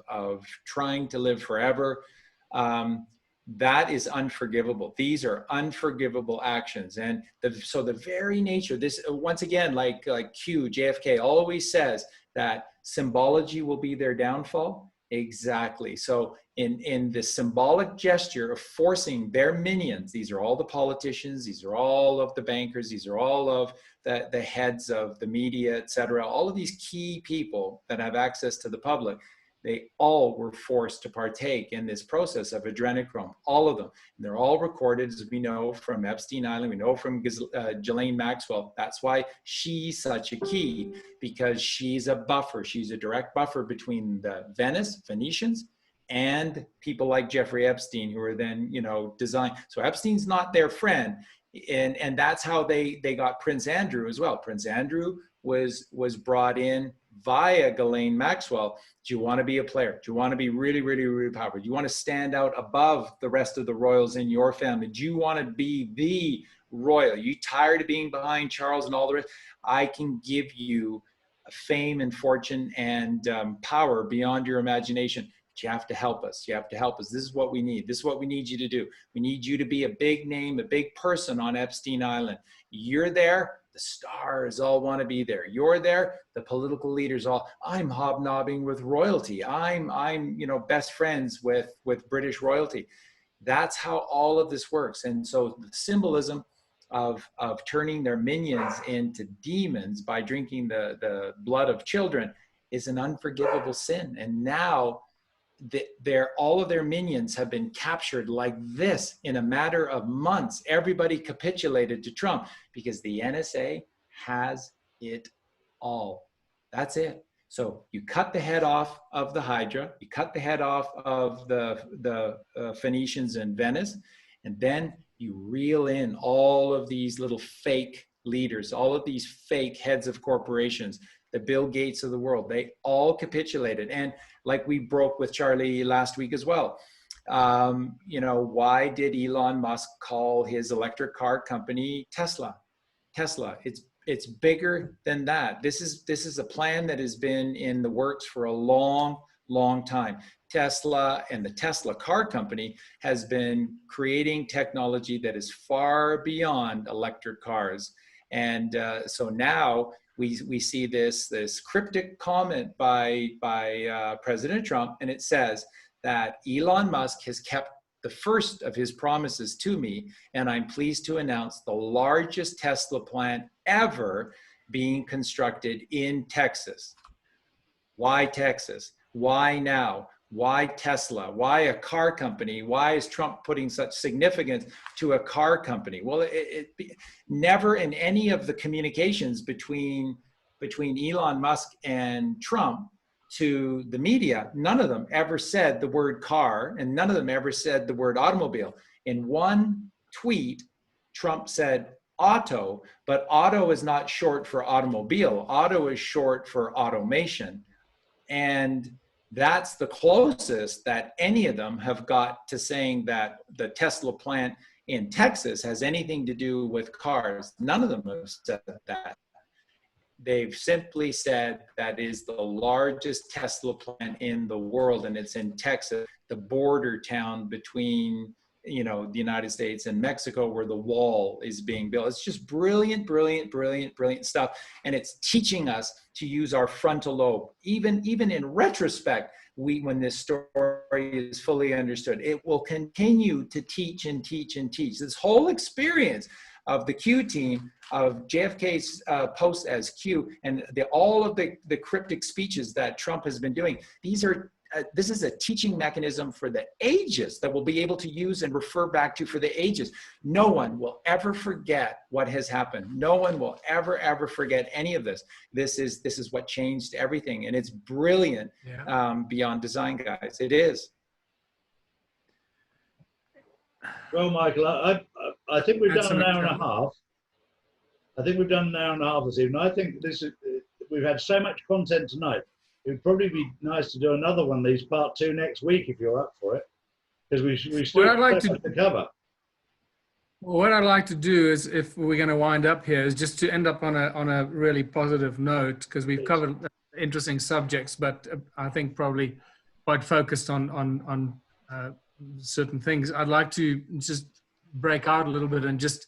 trying to live forever, that is unforgivable. These are unforgivable actions. And so the very nature, this, once again, like Q, JFK always says that symbology will be their downfall. Exactly. So in the symbolic gesture of forcing their minions, these are all the politicians, these are all of the bankers, these are all of the heads of the media, etc. All of these key people that have access to the public, they all were forced to partake in this process of adrenochrome, all of them. And they're all recorded, as we know from Epstein Island, we know from Ghislaine Maxwell. That's why she's such a key, because she's a buffer. She's a direct buffer between the Phoenicians, and people like Jeffrey Epstein, who are then, designed. So Epstein's not their friend. And that's how they got Prince Andrew as well. Prince Andrew was brought in via Ghislaine Maxwell. Do you want to be a player? Do you want to be really, really, really powerful? Do you want to stand out above the rest of the royals in your family? Do you want to be the royal? Are you tired of being behind Charles and all the rest? I can give you fame and fortune and power beyond your imagination. But you have to help us. You have to help us. This is what we need. This is what we need you to do. We need you to be a big name, a big person on Epstein Island. You're there. The stars all want to be there. You're there. The political leaders all, I'm hobnobbing with royalty. I'm best friends with British royalty. That's how all of this works. And so the symbolism of turning their minions into demons by drinking the blood of children is an unforgivable sin. And now all of their minions have been captured like this in a matter of months. Everybody capitulated to Trump because the NSA has it all. That's it. So you cut the head off of the Hydra, you cut the head off of the Phoenicians in Venice, and then you reel in all of these little fake leaders, all of these fake heads of corporations, the Bill Gates of the world. They all capitulated. And like we broke with Charlie last week as well, why did Elon Musk call his electric car company Tesla? Tesla, it's bigger than that. This is a plan that has been in the works for a long time. Tesla and the Tesla car company has been creating technology that is far beyond electric cars. And so now we see this cryptic comment by President Trump, and it says that Elon Musk has kept the first of his promises to me, and I'm pleased to announce the largest Tesla plant ever being constructed in Texas. Why Texas? Why now? Why Tesla? Why a car company? Why is Trump putting such significance to a car company? Well, it never in any of the communications between Elon Musk and Trump to the media, none of them ever said the word car, and none of them ever said the word automobile. In one tweet, Trump said auto, but auto is not short for automobile. Auto is short for automation. And that's the closest that any of them have got to saying that the Tesla plant in Texas has anything to do with cars. None of them have said that. They've simply said that is the largest Tesla plant in the world, and it's in Texas, the border town between, you know, the United States and Mexico, where the wall is being built. It's just brilliant, brilliant, brilliant, brilliant stuff. And it's teaching us to use our frontal lobe. Even in retrospect, when this story is fully understood, it will continue to teach and teach and teach. This whole experience of the Q team, of JFK's post as Q, and all of the cryptic speeches that Trump has been doing, this is a teaching mechanism for the ages that we'll be able to use and refer back to for the ages. No one will ever forget what has happened. No one will ever forget any of this. This is what changed everything, and it's brilliant. Beyond design, guys. It is. Well, Michael, I think we've done an hour and a half. I think we've done an hour and a half this evening. I think we've had so much content tonight. It would probably be nice to do another one of these, part 2, next week, if you're up for it, because we still have so much to cover. What I'd like to do is, if we're going to wind up here, is just to end up on a really positive note, because we've covered interesting subjects, but I think probably quite focused on certain things. I'd like to just break out a little bit and just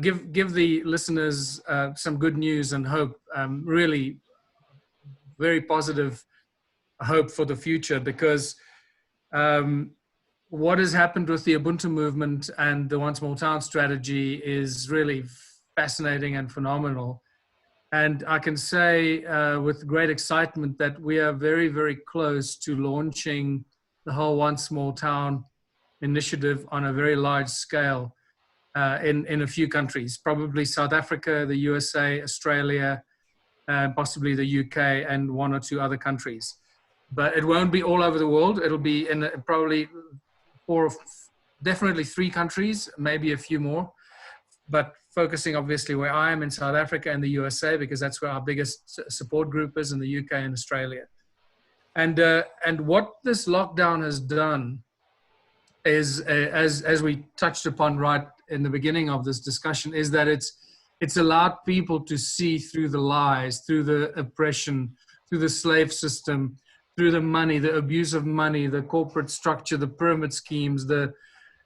give the listeners some good news and hope, really very positive hope for the future, because what has happened with the Ubuntu movement and the One Small Town strategy is really fascinating and phenomenal. And I can say with great excitement that we are very, very close to launching the whole One Small Town initiative on a very large scale in a few countries, probably South Africa, the USA, Australia, possibly the UK, and 1 or 2 other countries. But it won't be all over the world. It'll be in probably definitely 3 countries, maybe a few more, but focusing obviously where I am in South Africa and the USA, because that's where our biggest support group is, in the UK and Australia. And what this lockdown has done is, as we touched upon right in the beginning of this discussion, is that it's allowed people to see through the lies, through the oppression, through the slave system, through the money, the abuse of money, the corporate structure, the pyramid schemes, the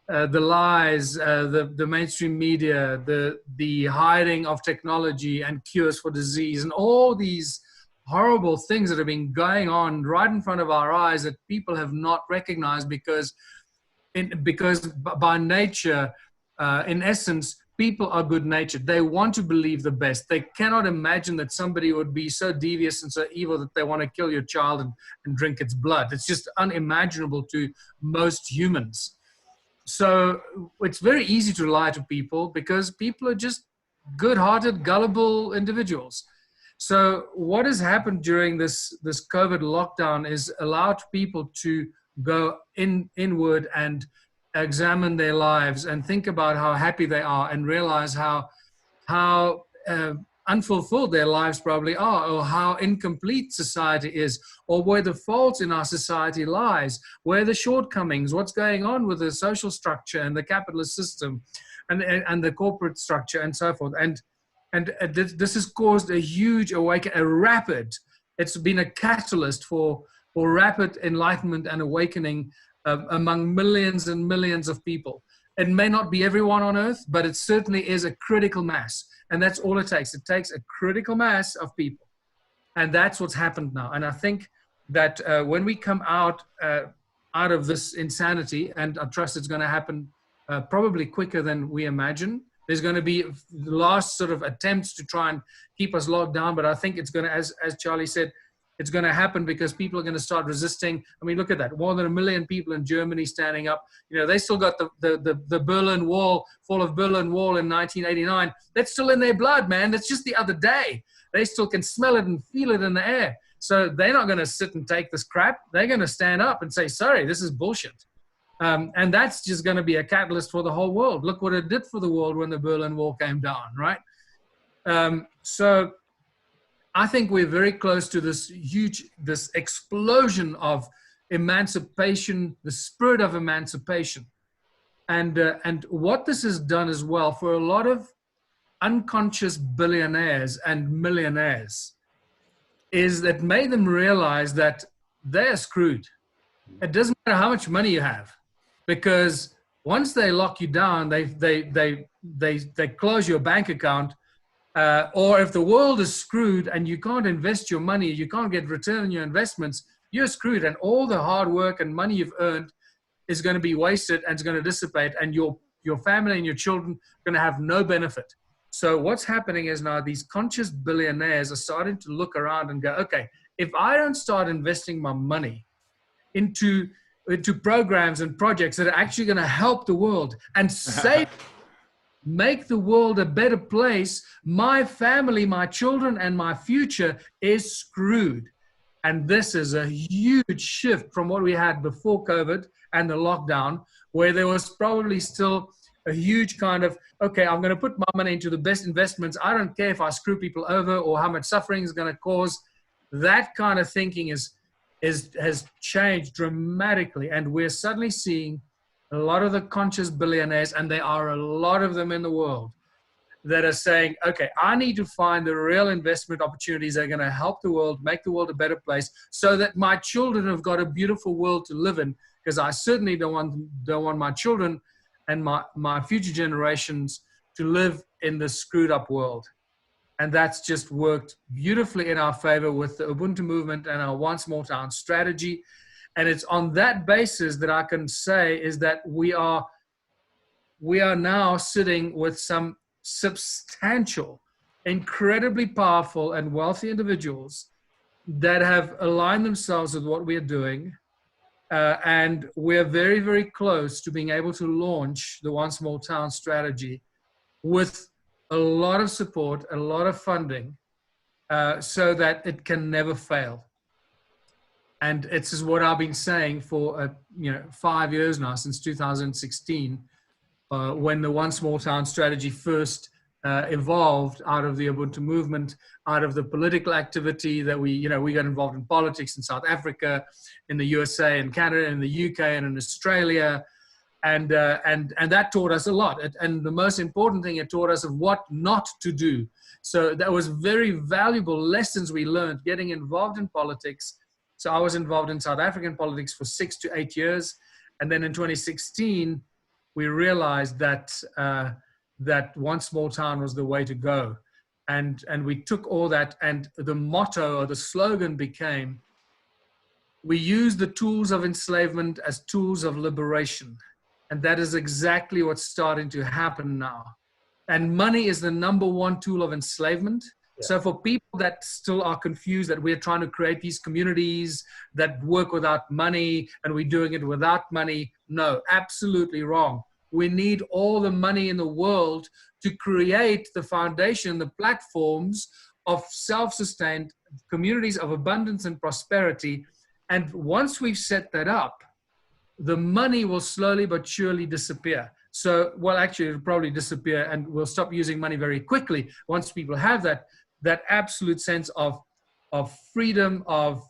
lies, the mainstream media, the hiding of technology and cures for disease, and all these horrible things that have been going on right in front of our eyes that people have not recognized, because by nature, in essence, people are good-natured. They want to believe the best. They cannot imagine that somebody would be so devious and so evil that they want to kill your child and drink its blood. It's just unimaginable to most humans. So it's very easy to lie to people, because people are just good-hearted, gullible individuals. So what has happened during this COVID lockdown is allowed people to go inward and examine their lives and think about how happy they are, and realize how unfulfilled their lives probably are, or how incomplete society is, or where the fault in our society lies, where the shortcomings, what's going on with the social structure and the capitalist system and the corporate structure and so forth. And this has caused a huge awakening, it's been a catalyst for rapid enlightenment and awakening among millions and millions of people. It may not be everyone on earth, but it certainly is a critical mass. And that's all it takes. It takes a critical mass of people. And that's what's happened now. And I think that when we come out of this insanity, and I trust it's going to happen probably quicker than we imagine, there's going to be last sort of attempts to try and keep us locked down. But I think it's going to, as Charlie said, it's going to happen because people are going to start resisting. I mean, look at that. More than 1 million people in Germany standing up. You know, they still got the Berlin Wall, fall of Berlin Wall in 1989. That's still in their blood, man. That's just the other day. They still can smell it and feel it in the air. So they're not going to sit and take this crap. They're going to stand up and say, sorry, this is bullshit. And that's just going to be a catalyst for the whole world. Look what it did for the world when the Berlin Wall came down, right? So I think we're very close to this explosion of emancipation, the spirit of emancipation. And what this has done as well for a lot of unconscious billionaires and millionaires is that made them realize that they're screwed. It doesn't matter how much money you have, because once they lock you down, they close your bank account. Or if the world is screwed and you can't invest your money, you can't get return on your investments, you're screwed. And all the hard work and money you've earned is going to be wasted and it's going to dissipate, and your family and your children are going to have no benefit. So what's happening is now these conscious billionaires are starting to look around and go, okay, if I don't start investing my money into programs and projects that are actually going to help the world and save, make the world a better place, my family, my children, and my future is screwed. And this is a huge shift from what we had before COVID and the lockdown, where there was probably still a huge kind of, okay, I'm going to put my money into the best investments. I don't care if I screw people over or how much suffering is going to cause. That kind of thinking has changed dramatically. And we're suddenly seeing a lot of the conscious billionaires, and there are a lot of them in the world, that are saying, okay, I need to find the real investment opportunities that are going to help the world, make the world a better place, so that my children have got a beautiful world to live in, because I certainly don't want my children and my future generations to live in this screwed up world. And that's just worked beautifully in our favor with the Ubuntu movement and our One Small Town strategy. And it's on that basis that I can say is that we are now sitting with some substantial, incredibly powerful and wealthy individuals that have aligned themselves with what we are doing. And we're very, very close to being able to launch the One Small Town strategy with a lot of support, a lot of funding, so that it can never fail. And it's just what I've been saying for 5 years now, since 2016, when the One Small Town strategy first evolved out of the Ubuntu movement, out of the political activity that we got involved in politics in South Africa, in the USA and Canada, in the UK and in Australia. And that taught us a lot. And the most important thing, it taught us of what not to do. So that was very valuable lessons we learned getting involved in politics. So I was involved in South African politics for 6 to 8 years. And then in 2016, we realized that that One Small Town was the way to go. And we took all that, and the motto or the slogan became, we use the tools of enslavement as tools of liberation. And that is exactly what's starting to happen now. And money is the #1 tool of enslavement. Yeah. So for people that still are confused that we're trying to create these communities that work without money and we're doing it without money, no, absolutely wrong. We need all the money in the world to create the foundation, the platforms of self-sustained communities of abundance and prosperity. And once we've set that up, the money will slowly but surely disappear. So, well, actually, it'll probably disappear, and we'll stop using money very quickly once people have that absolute sense of freedom, of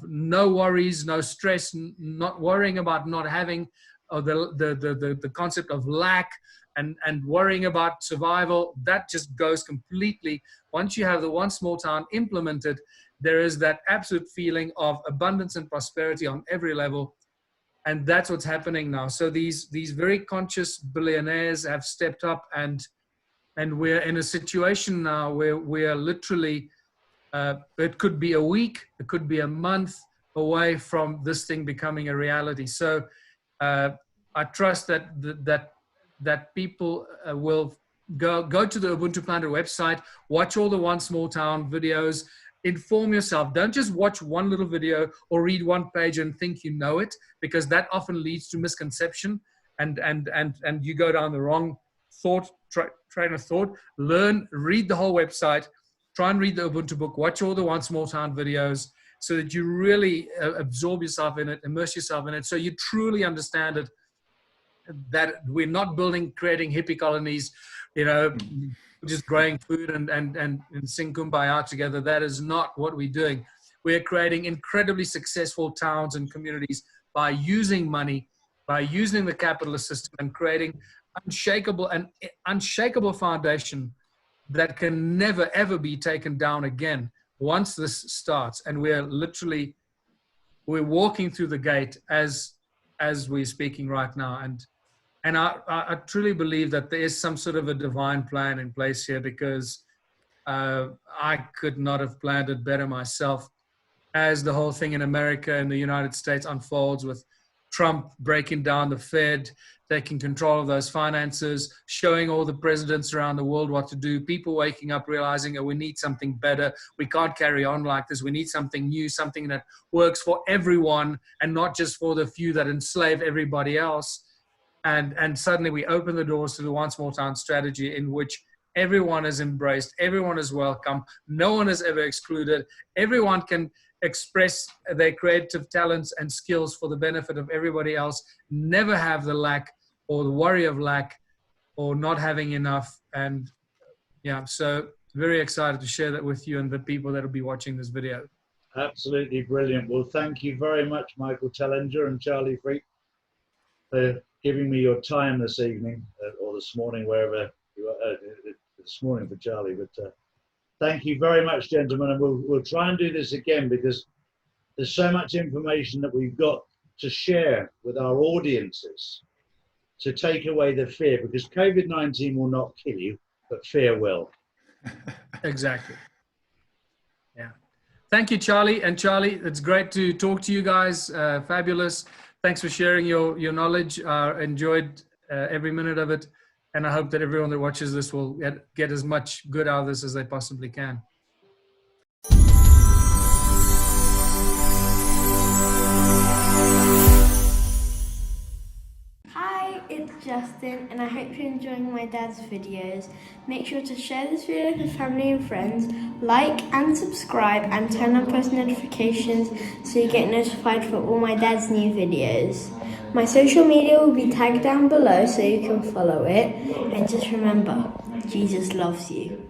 no worries, no stress, not worrying about not having, the concept of lack and worrying about survival. That just goes completely. Once you have the One Small Town implemented, there is that absolute feeling of abundance and prosperity on every level. And that's what's happening now. So these very conscious billionaires have stepped up, and we're in a situation now where we are literally, it could be a week, it could be a month away from this thing becoming a reality. So I trust that people will go to the Ubuntu Planter website, watch all the One Small Town videos, inform yourself. Don't just watch one little video or read one page and think you know it, because that often leads to misconception and you go down the wrong train of thought. Learn, read the whole website, try and read the Ubuntu book, watch all the One Small Town videos, so that you really absorb yourself in it, immerse yourself in it, so you truly understand it, that we're not creating hippie colonies, just growing food and sing Kumbaya together. That is not what we're doing. We're creating incredibly successful towns and communities by using money by using the capitalist system and creating unshakable foundation that can never ever be taken down again once this starts. And we're walking through the gate as we're speaking right now. And I truly believe that there is some sort of a divine plan in place here, because I could not have planned it better myself. As the whole thing in America and the United States unfolds, with Trump breaking down the Fed, taking control of those finances, showing all the presidents around the world what to do, people waking up realizing, oh, we need something better. We can't carry on like this. We need something new, something that works for everyone and not just for the few that enslave everybody else. And suddenly we open the doors to the One Small Town strategy, in which everyone is embraced, everyone is welcome, no one is ever excluded, everyone can express their creative talents and skills for the benefit of everybody else, never have the lack or the worry of lack or not having enough. And yeah, so very excited to share that with you and the people that will be watching this video. Absolutely brilliant. Well, thank you very much, Michael Tellinger and Charlie Freak, for giving me your time this evening, or this morning, wherever you are, this morning for Charlie. But thank you very much, gentlemen, and we'll try and do this again, because there's so much information that we've got to share with our audiences to take away the fear, because COVID-19 will not kill you, but fear will. Exactly. Yeah. Thank you, Charlie. And Charlie, it's great to talk to you guys. Fabulous. Thanks for sharing your knowledge. Enjoyed every minute of it. And I hope that everyone that watches this will get as much good out of this as they possibly can. Hi, it's Justin, and I hope you're enjoying my dad's videos. Make sure to share this video with family and friends, like and subscribe, and turn on post notifications so you get notified for all my dad's new videos. My social media will be tagged down below so you can follow it. And just remember, Jesus loves you.